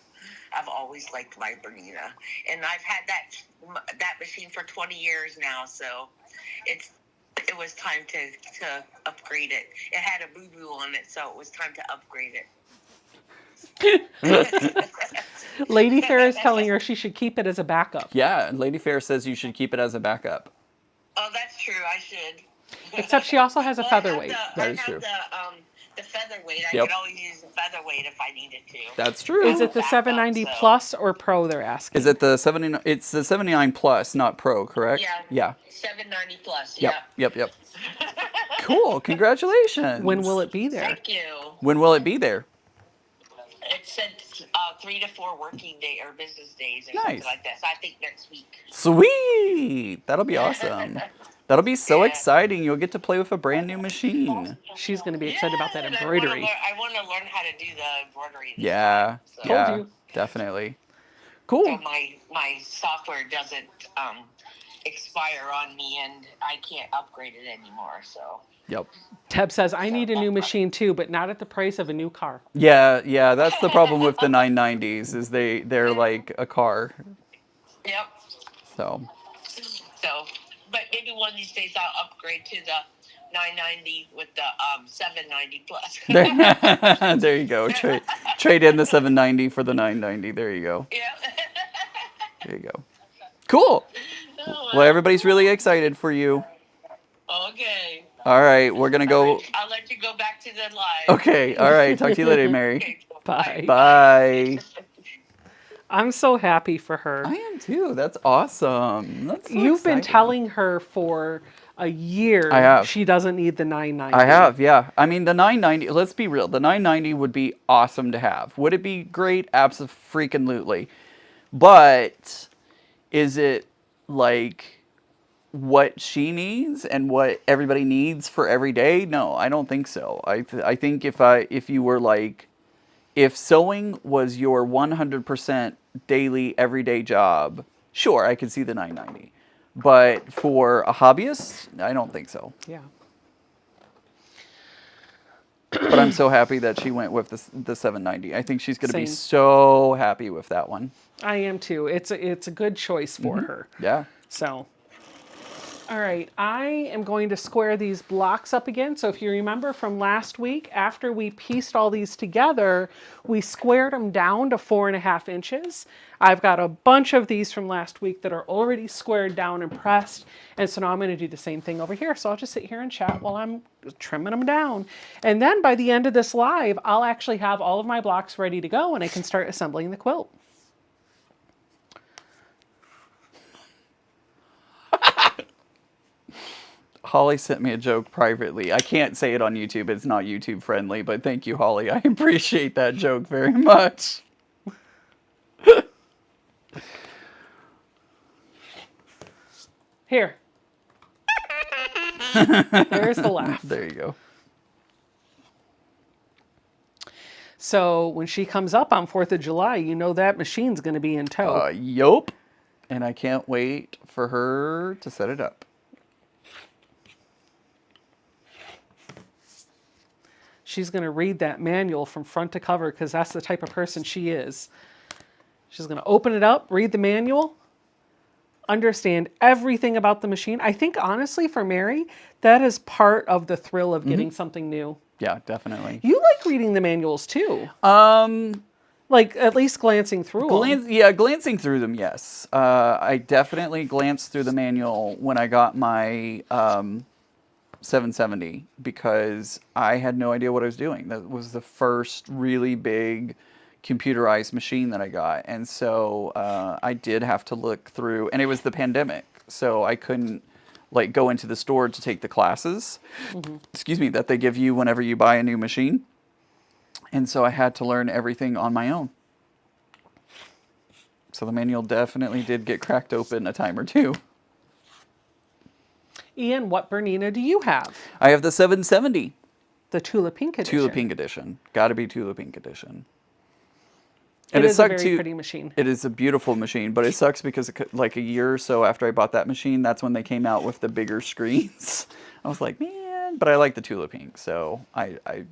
D: I've always liked my Bernina, and I've had that machine for 20 years now. So it was time to upgrade it. It had a boo boo on it, so it was time to upgrade it.
A: Lady Fair is telling her she should keep it as a backup.
B: Yeah, Lady Fair says you should keep it as a backup.
D: Oh, that's true. I should.
A: Except she also has a featherweight.
B: That is true.
D: The featherweight. I
B: Yep.
D: could always use the featherweight if I needed to.
B: That's true.
A: Is it the
D: Backup,
A: 790
D: so-
A: Plus or Pro they're asking?
B: Is it the 79? It's the 79 Plus, not Pro, correct?
D: Yeah.
B: Yeah.
D: 790 plus.
B: Yep.
D: Yeah.
B: Yep. Cool. Congratulations.
A: When will it be there?
D: Thank you.
B: When will it be there?
D: It said 3 to 4 working day or business days or
B: Nice.
D: something like that. So I think next week.
B: Sweet. That'll be awesome. That'll be so
D: Yeah.
B: exciting. You'll get to play with a brand new machine.
A: She's going to be excited about that
D: and
A: embroidery.
D: I want to learn how to do the embroidery. this
B: Yeah.
D: time, so.
B: Yeah.
A: you.
B: Definitely.
D: So
B: Cool.
D: my software doesn't expire on me, and I can't upgrade it anymore. So.
B: Yep.
A: Deb says, I need a new machine too, but not at the price of a new car.
B: Yeah. That's the problem with the 990s is they're like a car.
D: Yep.
B: So.
D: So, but maybe one of these days I'll upgrade to the 990 with the 790 plus.
B: There you go. Trade in the 790 for the 990. There you go.
D: Yeah.
B: There you go. Cool. Well, everybody's really excited for you.
D: Okay.
B: All right, we're gonna go.
D: I'll let you go back to the live.
B: Okay. All right. Talk to you later, Mary.
D: Okay,
A: Bye.
B: Bye.
A: I'm so happy for her.
B: I am too. That's awesome. That's so
A: You've been
B: exciting.
A: telling her for a year
B: I have.
A: she doesn't need the 990.
B: I have, yeah. I mean, the 990, let's be real. The 990 would be awesome to have. Would it be great? Abso-freaking-lutely. But is it like what she needs and what everybody needs for every day? No, I don't think so. I think if you were like, if sewing was your 100% daily, everyday job, sure, I could see the 990. But for a hobbyist, I don't think so.
A: Yeah.
B: But I'm so happy that she went with the 790. I think she's going to be
A: Same.
B: so happy with that one.
A: I am too. It's a good choice for her.
B: Yeah.
A: So, all right, I am going to square these blocks up again. So if you remember from last week, after we pieced all these together, we squared them down to 4.5 inches. I've got a bunch of these from last week that are already squared down and pressed. And so now I'm going to do the same thing over here. So I'll just sit here and chat while I'm trimming them down. And then by the end of this live, I'll actually have all of my blocks ready to go and I can start assembling the quilt.
B: Holly sent me a joke privately. I can't say it on YouTube. It's not YouTube friendly, but thank you, Holly. I appreciate that joke very much.
A: Here. There's the laugh.
B: There you go.
A: So when she comes up on 4th of July, you know that machine's going to be in tow.
B: Yup. And I can't wait for her to set it up.
A: She's going to read that manual from front to cover because that's the type of person she is. She's going to open it up, read the manual, understand everything about the machine. I think, honestly, for Mary, that is part of the thrill of getting something new.
B: Yeah, definitely.
A: You like reading the manuals, too. Like, at least glancing through them.
B: Yeah, glancing through them, yes. I definitely glanced through the manual when I got my 770 because I had no idea what I was doing. That was the first really big computerized machine that I got. And so I did have to look through, and it was the pandemic. So I couldn't like go into the store to take the classes, excuse me, that they give you whenever you buy a new machine. And so I had to learn everything on my own. So the manual definitely did get cracked open a time or two.
A: Ian, what Bernina do you have?
B: I have the 770.
A: The Tula Pink edition.
B: Tula Pink edition. Got to be Tula Pink edition.
A: It is a very pretty machine.
B: It is a beautiful machine, but it sucks because like a year or so after I bought that machine, that's when they came out with the bigger screens. I was like, man, but I like the Tula Pink, so I'm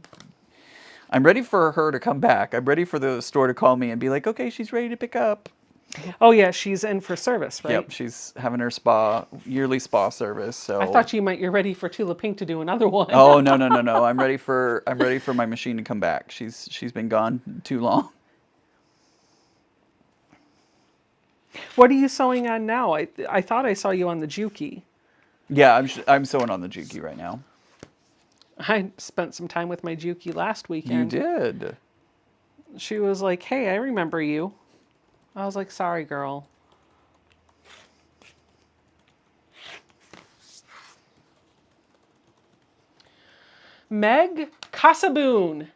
B: ready for her to come back. I'm ready for the store to call me and be like, okay, she's ready to pick up.
A: Oh yeah, she's in for service, right?
B: Yep, she's having her yearly spa service. So
A: I thought you're ready for Tula Pink to do another one.
B: Oh no. I'm ready for my machine to come back. She's been gone too long.
A: What are you sewing on now? I thought I saw you on the Juki.
B: Yeah, I'm sewing on the Juki right now.
A: I spent some time with my Juki last weekend.
B: You did.
A: She was like, hey, I remember you. I was like, sorry, girl. Meg Casaboon.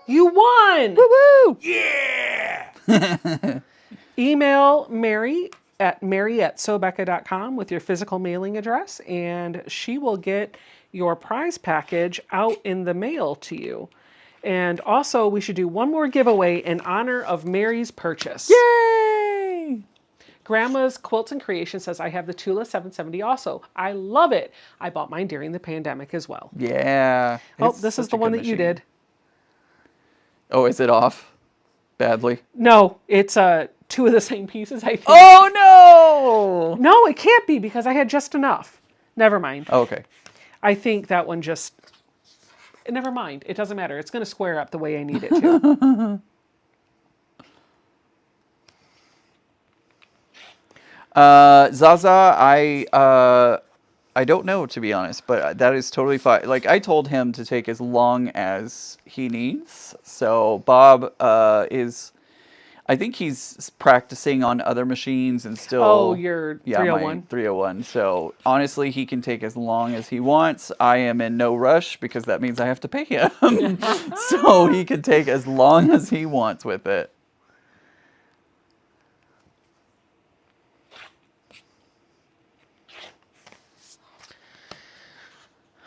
A: You won!
B: Woo-woo!
C: Yeah!
A: Email Mary at mary@sobecca.com with your physical mailing address, and she will get your prize package out in the mail to you. And also, we should do one more giveaway in honor of Mary's purchase.
B: Yay!
A: Grandma's Quilts and Creation says, I have the Tula 770 also. I love it. I bought mine during the pandemic as well.
B: Yeah.
A: Oh, this is the one that you did.
B: Oh, is it off? Badly?
A: No, it's two of the same pieces, I think.
B: Oh, no!
A: No, it can't be because I had just enough. Never mind.
B: Oh, okay.
A: I think that one just... Never mind. It doesn't matter. It's going to square up the way I need it to.
B: Zaza, I don't know, to be honest, but that is totally fine. Like, I told him to take as long as he needs. So Bob I think he's practicing on other machines and still...
A: Oh, your 301?
B: My 301. So honestly, he can take as long as he wants. I am in no rush because that means I have to pay him. So he can take as long as he wants with it.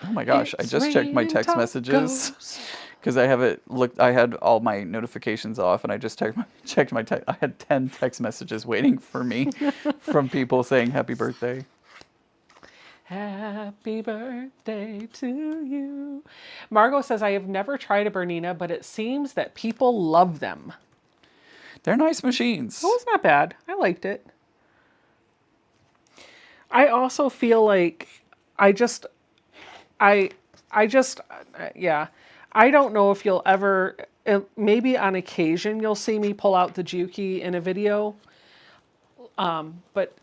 B: Oh my gosh, I just checked my text messages because I had all my notifications off and I just checked my text. I had 10 text messages waiting for me from people saying happy birthday.
A: Happy birthday to you. Margot says, I have never tried a Bernina, but it seems that people love them.
B: They're nice machines.
A: Oh, it's not bad. I liked it. I also feel like I don't know if you'll ever, maybe on occasion you'll see me pull out the Juki in a video, but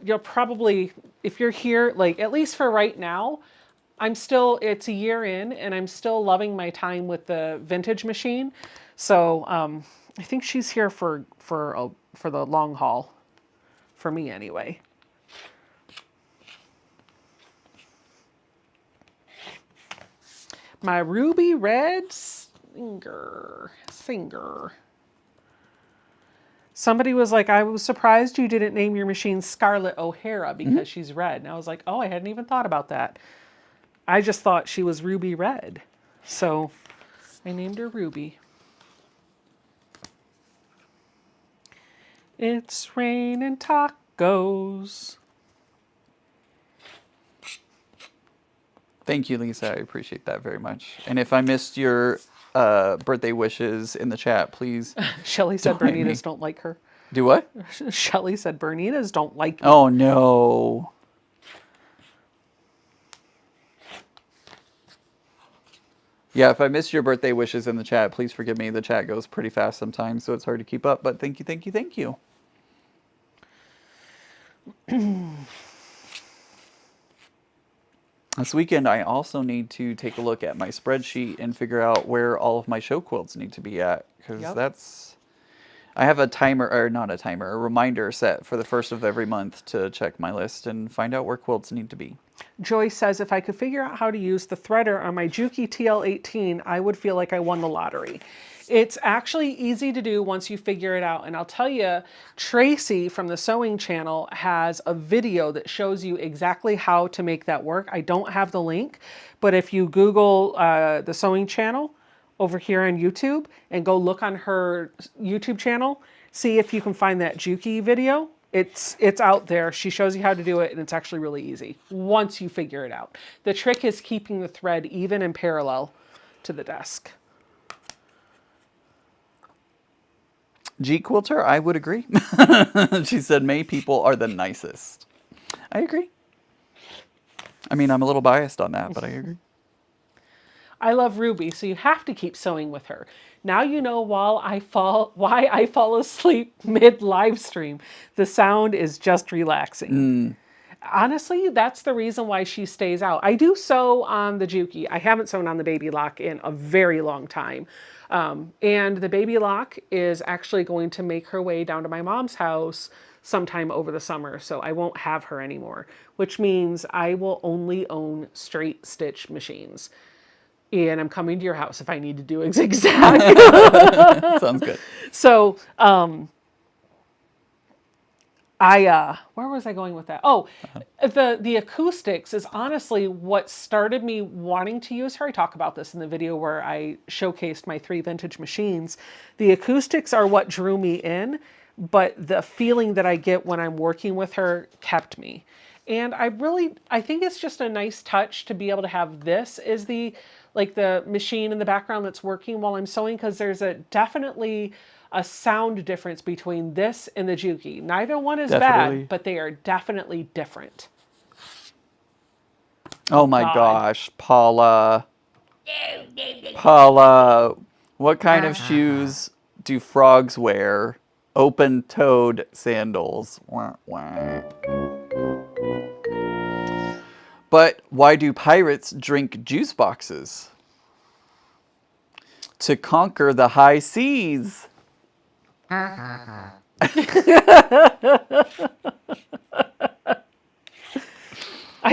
A: you'll probably, if you're here, like at least for right now, it's a year in and I'm still loving my time with the vintage machine. So I think she's here for the long haul, for me anyway. My ruby red singer. Somebody was like, I was surprised you didn't name your machine Scarlett O'Hara because she's red. And I was like, oh, I hadn't even thought about that. I just thought she was ruby red. So I named her Ruby. It's raining tacos.
B: Thank you, Lisa. I appreciate that very much. And if I missed your birthday wishes in the chat, please.
A: Shelley said
B: don't hate me.
A: Bernitas don't like her.
B: Do what?
A: Shelley said Bernitas don't like me.
B: Oh, no. Yeah, if I missed your birthday wishes in the chat, please forgive me. The chat goes pretty fast sometimes, so it's hard to keep up. But thank you, thank you, thank you. This weekend, I also need to take a look at my spreadsheet and figure out where all of my show quilts need to be at. Because that's... I have a timer, or not a timer, a reminder set for the first of every month to check my list and find out where quilts need to be.
A: Joyce says, if I could figure out how to use the threader on my Juki TL18, I would feel like I won the lottery. It's actually easy to do once you figure it out. And I'll tell you, Tracy from the Sewing Channel has a video that shows you exactly how to make that work. I don't have the link, but if you Google the Sewing Channel over here on YouTube and go look on her YouTube channel, see if you can find that Juki video. It's out there. She shows you how to do it, and it's actually really easy once you figure it out. The trick is keeping the thread even and parallel to the desk.
B: G Quilter, I would agree. She said, May people are the nicest. I agree. I mean, I'm a little biased on that, but I agree.
A: I love Ruby, so you have to keep sewing with her. Now you know why I fall asleep mid-live stream. The sound is just relaxing. Honestly, that's the reason why she stays out. I do sew on the Juki. I haven't sewn on the Baby Lock in a very long time. And the Baby Lock is actually going to make her way down to my mom's house sometime over the summer, so I won't have her anymore, which means I will only own straight stitch machines. And I'm coming to your house if I need to do a zigzag.
B: Sounds good.
A: So, where was I going with that? Oh, the acoustics is honestly what started me wanting to use her. I talk about this in the video where I showcased my 3 vintage machines. The acoustics are what drew me in, but the feeling that I get when I'm working with her kept me. And I think it's just a nice touch to be able to have this as the machine in the background that's working while I'm sewing, because there's definitely a sound difference between this and the Juki. Neither one is bad, but they are definitely different.
B: Oh my gosh, Paula. Paula, what kind of shoes do frogs wear? Open-toed sandals. Wah, wah. But why do pirates drink juice boxes? To conquer the high seas.
A: I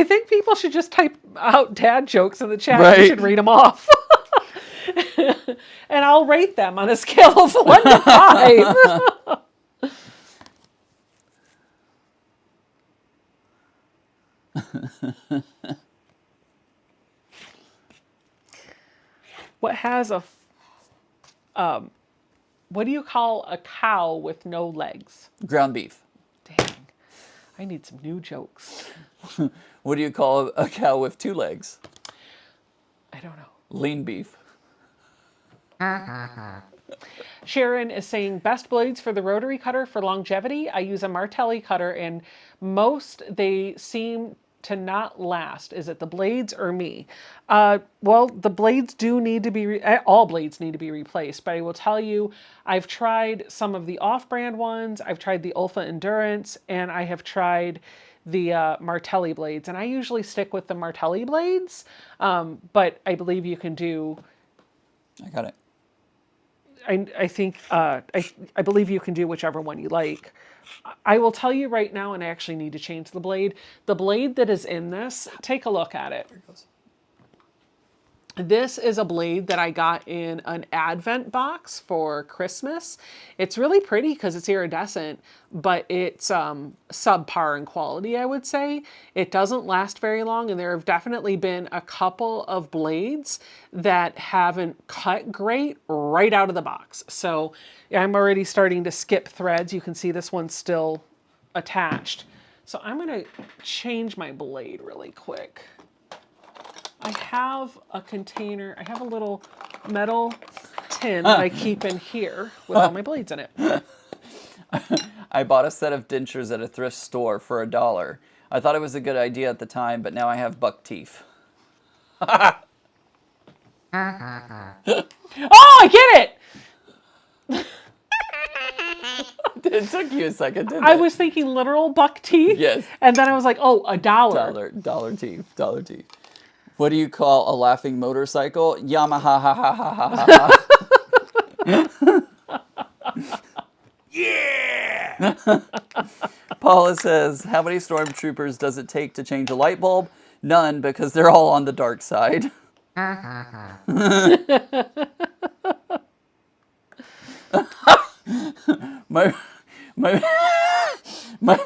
A: think people should just type out dad jokes in the chat. Right. You should read them off. And I'll rate them on a scale of 1 to 5. What has what do you call a cow with no legs?
B: Ground beef.
A: Dang, I need some new jokes.
B: What do you call a cow with 2 legs?
A: I don't know.
B: Lean beef.
A: Sharon is saying, best blades for the rotary cutter for longevity. I use a Martelli cutter, and they seem to not last. Is it the blades or me? Well, the blades do need to be, all blades need to be replaced, but I will tell you, I've tried some of the off-brand ones. I've tried the Olfa Endurance, and I have tried the Martelli blades, and I usually stick with the Martelli blades, but I believe you can do...
B: I got it.
A: I think, I believe you can do whichever one you like. I will tell you right now, and I actually need to change the blade. The blade that is in this, take a look at it. This is a blade that I got in an Advent box for Christmas. It's really pretty because it's iridescent, but it's subpar in quality, I would say. It doesn't last very long, and there have definitely been a couple of blades that haven't cut great right out of the box. So I'm already starting to skip threads. You can see this one's still attached. So I'm going to change my blade really quick. I have a container, I have a little metal tin that I keep in here with all my blades in it.
B: I bought a set of dentures at a thrift store for $1. I thought it was a good idea at the time, but now I have buck teeth.
A: Oh, I get it!
B: It took you a second, didn't it?
A: I was thinking literal buck teeth.
B: Yes.
A: And then I was like, oh, $1.
B: Dollar teeth. What do you call a laughing motorcycle? Yamaha ha ha ha ha ha.
C: Yeah!
B: Paula says, how many stormtroopers does it take to change a light bulb? None, because they're all on the dark side. my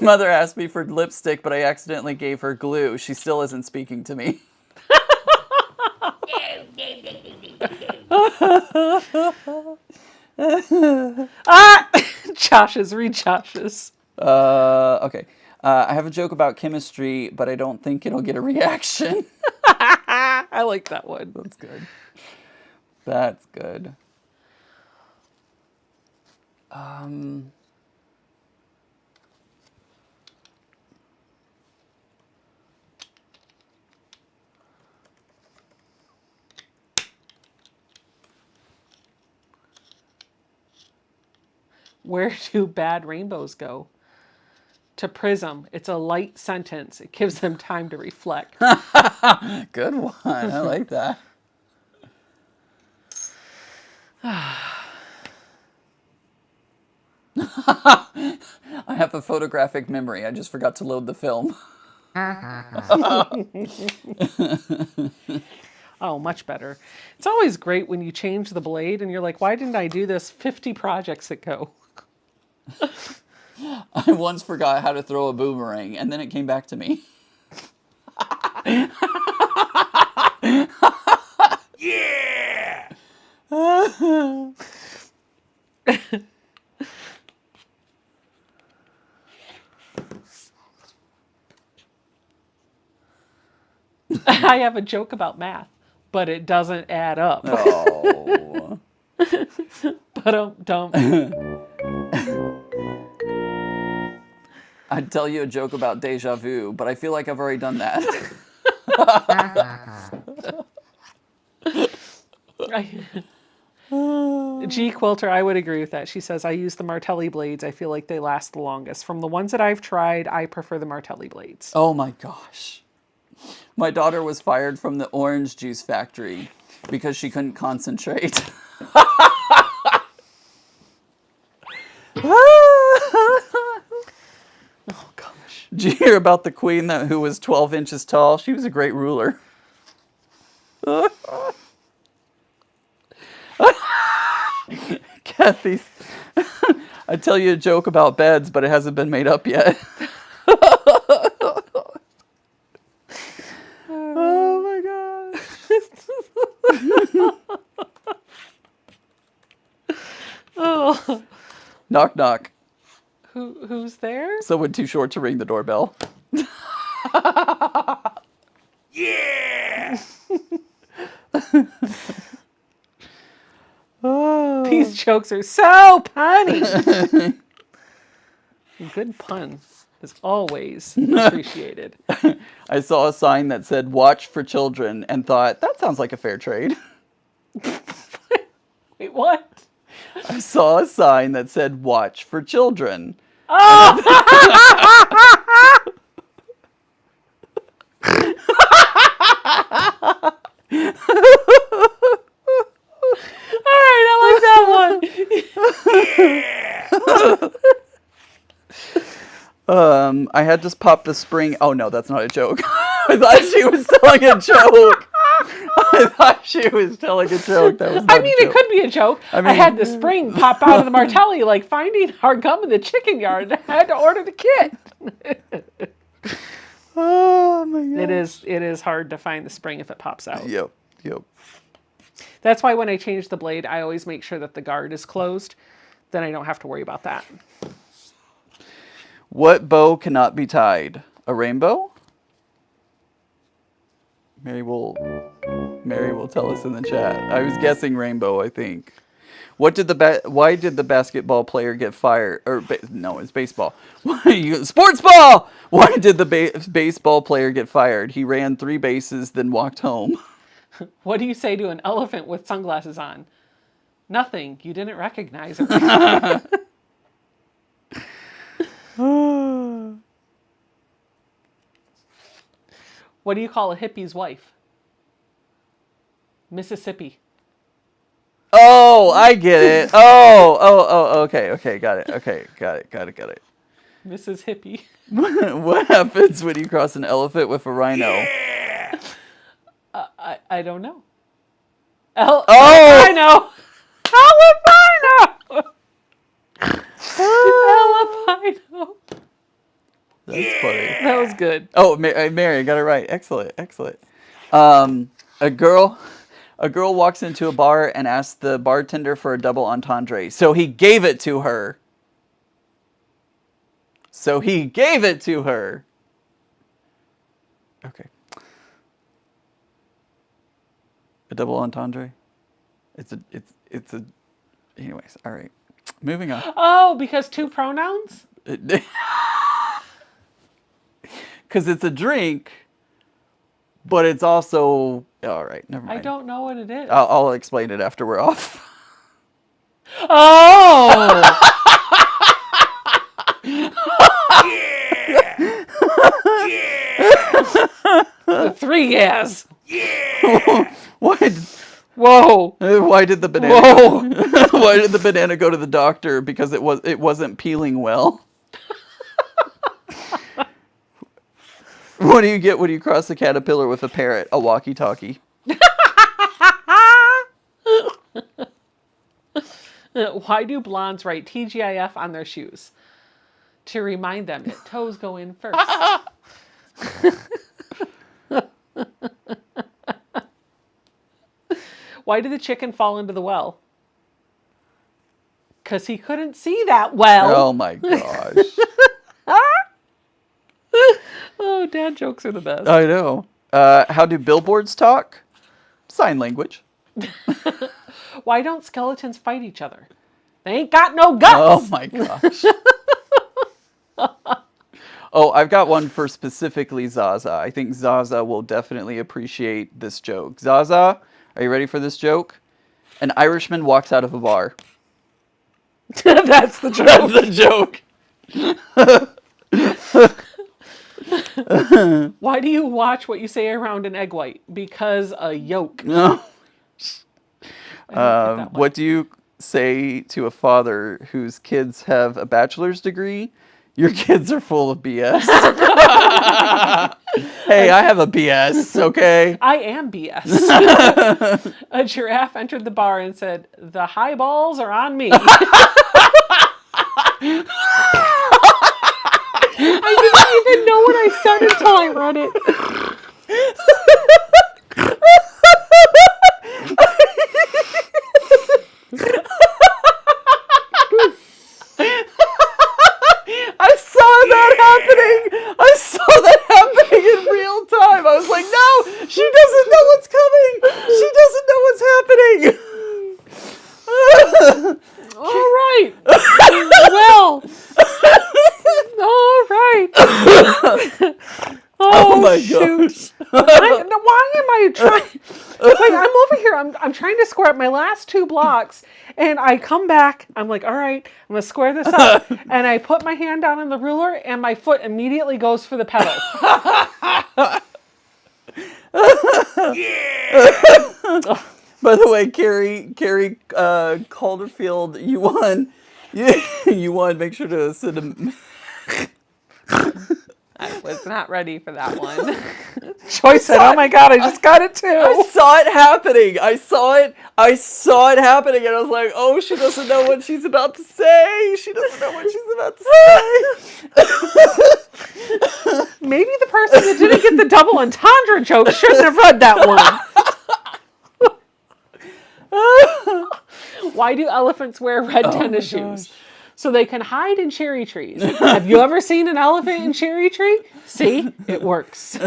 B: mother asked me for lipstick, but I accidentally gave her glue. She still isn't speaking to me.
A: Josh's, read Josh's.
B: Okay. I have a joke about chemistry, but I don't think it'll get a reaction.
A: I like that one.
B: That's good. That's good.
A: Where do bad rainbows go? To Prism. It's a light sentence. It gives them time to reflect.
B: Good one. I like that. I have a photographic memory. I just forgot to load the film.
A: Oh, much better. It's always great when you change the blade and you're like, why didn't I do this 50 projects ago?
B: I once forgot how to throw a boomerang, and then it came back to me.
C: Yeah!
A: I have a joke about math, but it doesn't add up.
B: Oh.
A: But don't.
B: I'd tell you a joke about deja vu, but I feel like I've already done that.
A: G Quilter, I would agree with that. She says, I use the Martelli blades. I feel like they last the longest. From the ones that I've tried, I prefer the Martelli blades.
B: Oh my gosh. My daughter was fired from the orange juice factory because she couldn't concentrate.
A: Oh gosh.
B: Did you hear about the queen who was 12 inches tall? She was a great ruler. Kathy, I tell you a joke about beds, but it hasn't been made up yet. Oh my god.
A: Oh.
B: Knock knock.
A: Who's there?
B: Someone too short to ring the doorbell.
C: Yeah!
B: Oh.
A: These jokes are so punny. Good pun is always appreciated.
B: I saw a sign that said "Watch for Children" and thought that sounds like a fair trade.
A: Wait, what?
B: I saw a sign that said "Watch for Children."
A: Oh! All right, I like that one.
B: I had just popped the spring. Oh no, that's not a joke. I thought she was telling a joke. I I thought she was telling a joke. That was not
A: I mean,
B: a joke.
A: it could be a joke. I
B: mean-
A: had the spring pop out of the Martelli, like finding our gum in the chicken yard. I had to order the kit.
B: Oh my god.
A: It is hard to find the spring if it pops out.
B: Yep.
A: That's why when I change the blade, I always make sure that the guard is closed. Then I don't have to worry about that.
B: What bow cannot be tied? A rainbow? Mary will tell us in the chat. I was guessing rainbow, I think. Why did the basketball player get fired? No, it's baseball. Sports ball! Why did the baseball player get fired? He ran 3 bases, then walked home.
A: What do you say to an elephant with sunglasses on? Nothing. You didn't recognize it. What do you call a hippie's wife? Mississippi.
B: Oh, I get it. Oh, okay, got it. Okay, got it.
A: Mrs. Hippie.
B: What happens when you cross an elephant with a rhino?
C: Yeah!
A: I don't know.
B: Oh!
A: Albino! Albino!
B: That's funny.
A: That was good.
B: Oh, Mary, I got it right. Excellent. A girl walks into a bar and asks the bartender for a double entendre. So he gave it to her. Okay. A double entendre? It's a anyways, all right. Moving on.
A: Oh, because 2 pronouns?
B: Because it's a drink, but it's also... All right, never mind.
A: I don't know what it is.
B: I'll explain it after we're off.
A: Oh!
C: Yeah! Yeah!
A: The 3 yes.
C: Yeah!
A: Whoa.
B: Why did the banana?
A: Whoa.
B: Why did the banana go to the doctor? Because it wasn't peeling well. What do you get when you cross a caterpillar with a parrot? A walkie-talkie.
A: Why do blondes write TGIF on their shoes? To remind them that toes go in first. Why did the chicken fall into the well? Because he couldn't see that well.
B: Oh my gosh.
A: Oh, dad jokes are the best.
B: I know. How do billboards talk? Sign language.
A: Why don't skeletons fight each other? They ain't got no guts.
B: Oh my gosh. Oh, I've got one for specifically Zaza. I think Zaza will definitely appreciate this joke. Zaza, are you ready for this joke? An Irishman walks out of a bar.
A: That's the joke.
B: That's the joke.
A: Why do you watch what you say around an egg white? Because a yolk.
B: No.
A: I don't get that one.
B: What do you say to a father whose kids have a bachelor's degree? Your kids are full of BS. Hey, I have a BS, okay?
A: I am BS. A giraffe entered the bar and said, "The high balls are on me." I didn't even know what I said until I read it.
B: I saw that happening in real time. I was like, no, she doesn't know what's coming. She doesn't know what's happening.
A: All right. Well. All right.
B: Oh my
A: shoot.
B: gosh.
A: Why am I trying? Wait, I'm over here. I'm trying to square up my last 2 blocks, and I come back. I'm like, all right, I'm gonna square this up, and I put my hand down on the ruler, and my foot immediately goes for the pedal.
C: Yeah!
B: By the way, Carrie Calderfield, you won. You won. Make sure to send him.
A: I was not ready for that one. Joy said, "Oh my God, I just got it too."
B: I saw it happening. I saw it happening, and I was like, "Oh, she doesn't know what she's about to say. She doesn't know what she's about to say."
A: Maybe the person that didn't get the double entendre joke shouldn't have read that one. Why do elephants wear red tennis shoes? So they can hide in cherry trees. Have you ever seen an elephant in cherry tree? See, it works.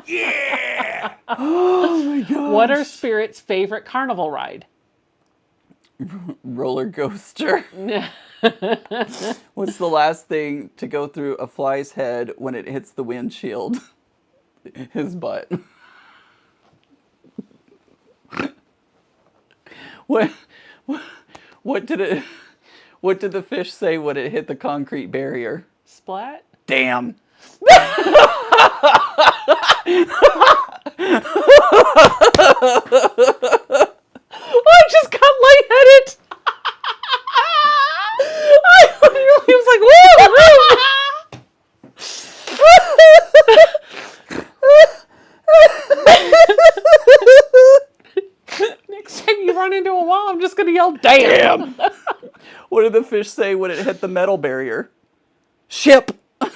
C: Yeah.
B: Oh my gosh.
A: What are Spirit's favorite carnival ride?
B: Roller coaster. What's the last thing to go through a fly's head when it hits the windshield? His butt. What did the fish say when it hit the concrete barrier?
A: Splat?
B: Damn.
A: I just got lightheaded. He was like, woo! Next time you run into a wall, I'm just going to yell, damn.
B: What did the fish say when it hit the metal barrier? Ship.
A: You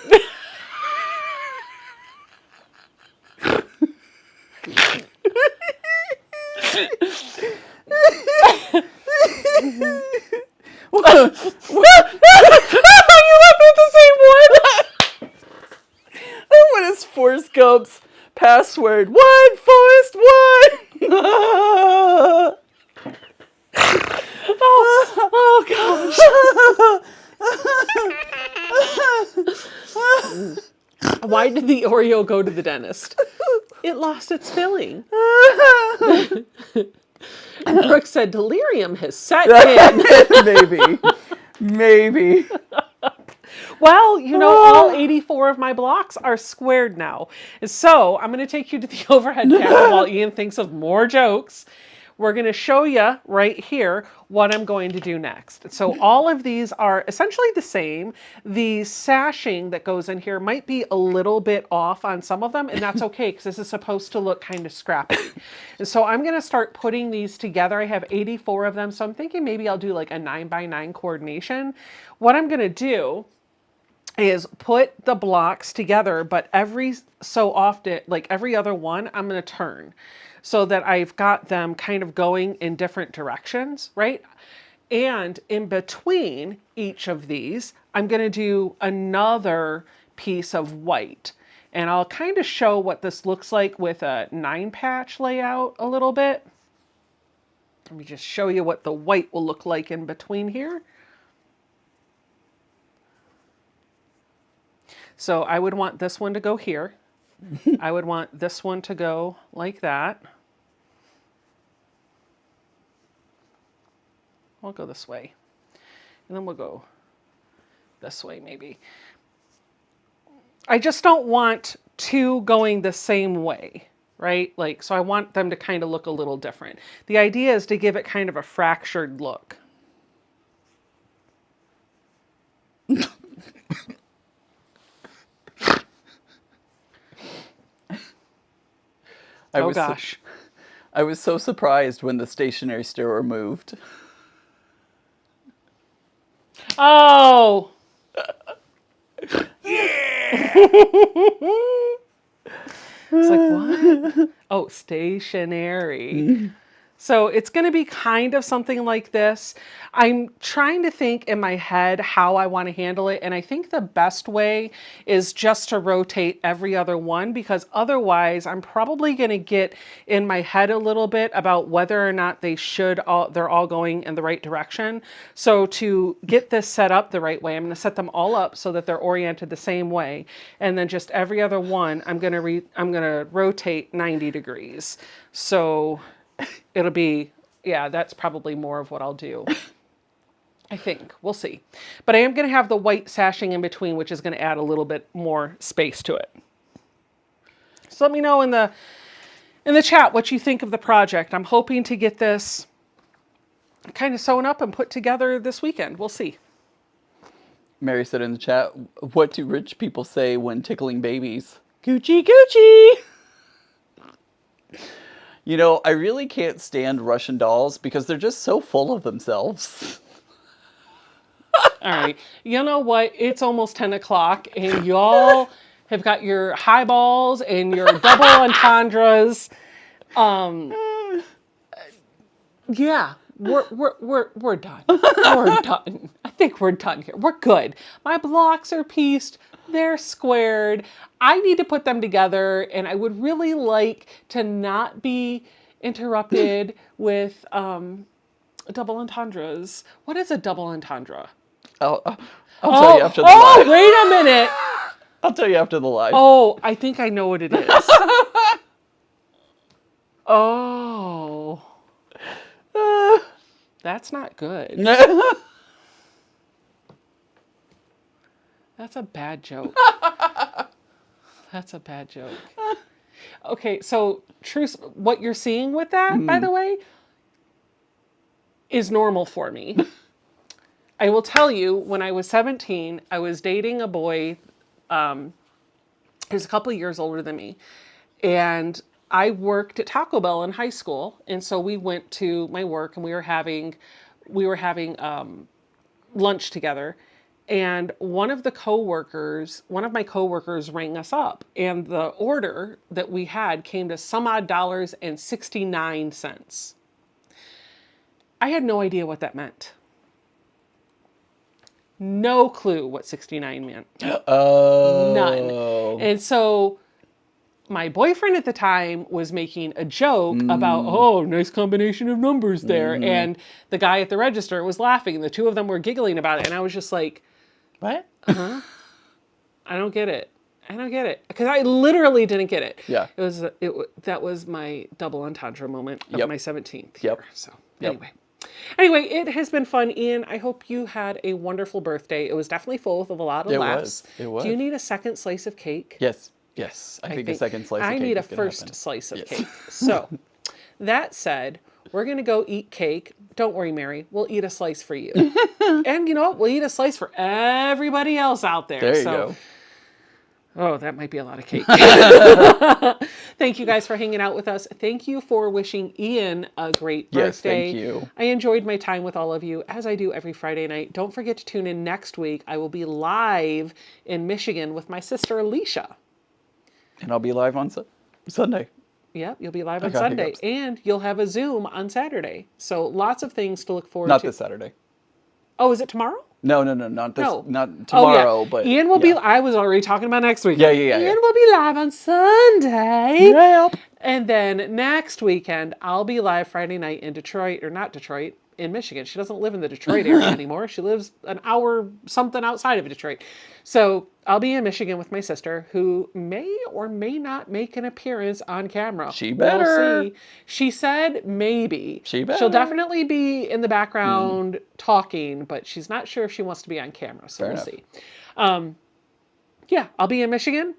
A: left with the same one.
B: What is Forrest Gump's password? One, Forrest, one.
A: Oh gosh. Why did the Oreo go to the dentist? It lost its filling. And Brooke said delirium has set in.
B: Maybe.
A: Well, you know, all 84 of my blocks are squared now. So I'm going to take you to the overhead camera while Ian thinks of more jokes. We're going to show you right here what I'm going to do next. So all of these are essentially the same. The sashing that goes in here might be a little bit off on some of them, and that's okay because this is supposed to look kind of scrappy. And so I'm going to start putting these together. I have 84 of them, so I'm thinking maybe I'll do like a 9x9 coordination. What I'm going to do is put the blocks together, but every so often, like every other one, I'm going to turn so that I've got them kind of going in different directions, right? And in between each of these, I'm going to do another piece of white. And I'll kind of show what this looks like with a 9-patch layout a little bit. Let me just show you what the white will look like in between here. So I would want this one to go here. I would want this one to go like that. We'll go this way. And then we'll go this way maybe. I just don't want two going the same way, right? Like, so I want them to kind of look a little different. The idea is to give it kind of a fractured look. Oh gosh.
B: I was so surprised when the stationary stirrer moved.
A: Oh! It's like, what? Oh, stationary. So it's going to be kind of something like this. I'm trying to think in my head how I want to handle it. And I think the best way is just to rotate every other one, because otherwise I'm probably going to get in my head a little bit about whether or not they're all going in the right direction. So to get this set up the right way, I'm going to set them all up so that they're oriented the same way. And then just every other one, I'm going to rotate 90 degrees. So it'll be, yeah, that's probably more of what I'll do. I think. We'll see. But I am going to have the white sashing in between, which is going to add a little bit more space to it. So let me know in the chat what you think of the project. I'm hoping to get this kind of sewn up and put together this weekend. We'll see.
B: Mary said in the chat, what do rich people say when tickling babies? Gucci, Gucci! You know, I really can't stand Russian dolls because they're just so full of themselves.
A: All right. You know what? It's almost 10 o'clock and y'all have got your highballs and your double entendres. Yeah, we're done. We're done. I think we're done here. We're good. My blocks are pieced. They're squared. I need to put them together, and I would really like to not be interrupted with double entendres. What is a double entendre?
B: I'll tell you after the live.
A: Wait a minute.
B: I'll tell you after the live.
A: Oh, I think I know what it is. Oh. That's not good. That's a bad joke. That's a bad joke. Okay, so what you're seeing with that, by the way, is normal for me. I will tell you, when I was 17, I was dating a boy who's a couple of years older than me. And I worked at Taco Bell in high school. And so we went to my work and we were having lunch together. And one of my coworkers rang us up, and the order that we had came to some odd dollars and 69 cents. I had no idea what that meant. No clue what 69 meant.
B: Oh.
A: None. And so my boyfriend at the time was making a joke about, oh, nice combination of numbers there. And the guy at the register was laughing, and the two of them were giggling about it. And I was just like,
B: what?
A: I don't get it. I don't get it. Because I literally didn't get it.
B: Yeah.
A: That was my double entendre moment of
B: Yep.
A: my 17th
B: Yep.
A: year. So
B: Yep.
A: Anyway, it has been fun, Ian. I hope you had a wonderful birthday. It was definitely full of a lot of laughs.
B: It was.
A: Do you need a second slice of cake?
B: Yes. I think a second slice of cake
A: I need a
B: is gonna
A: first
B: happen.
A: slice of
B: Yes.
A: cake. So, that said, we're going to go eat cake. Don't worry, Mary. We'll eat a slice for you. And you know what? We'll eat a slice for everybody else out there.
B: There you go.
A: Oh, that might be a lot of cake. Thank you guys for hanging out with us. Thank you for wishing Ian a great birthday.
B: Yes, thank you.
A: I enjoyed my time with all of you, as I do every Friday night. Don't forget to tune in next week. I will be live in Michigan with my sister Alicia.
B: And I'll be live on Sunday.
A: Yep, you'll be live on
B: got
A: Sunday.
B: hiccups.
A: And you'll have a Zoom on Saturday. So lots of things to look forward
B: Not
A: to.
B: this Saturday.
A: Oh, is it tomorrow?
B: No, not this.
A: No.
B: Not tomorrow,
A: Oh, yeah.
B: but
A: Ian will be. I was already talking about next week.
B: Yeah.
A: Ian will be live on Sunday.
B: Yep.
A: And then next weekend, I'll be live Friday night in Detroit, or not Detroit, in Michigan. She doesn't live in the Detroit area anymore. She lives an hour something outside of Detroit. So I'll be in Michigan with my sister, who may or may not make an appearance on camera.
B: She better.
A: We'll see. She said maybe.
B: She better.
A: She'll definitely be in the background talking, but she's not sure if she wants to be on camera. So we'll see. Yeah, I'll be in Michigan.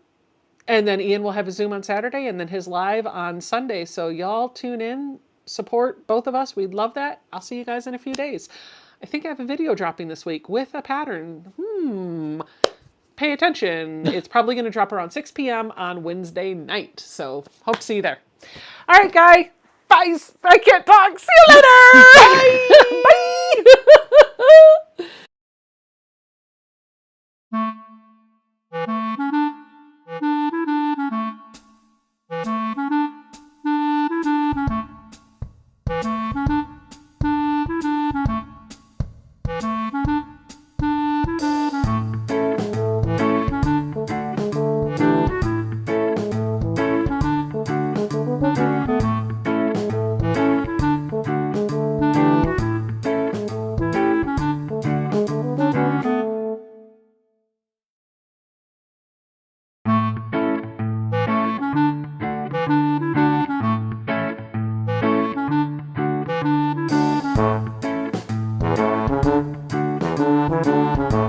A: And then Ian will have a Zoom on Saturday and then his live on Sunday. So y'all tune in, support both of us. We'd love that. I'll see you guys in a few days. I think I have a video dropping this week with a pattern. Pay attention. It's probably going to drop around 6 p.m. on Wednesday night. So hope to see you there. All right, guy. Bye. I can't talk. See you later. Bye. Bye.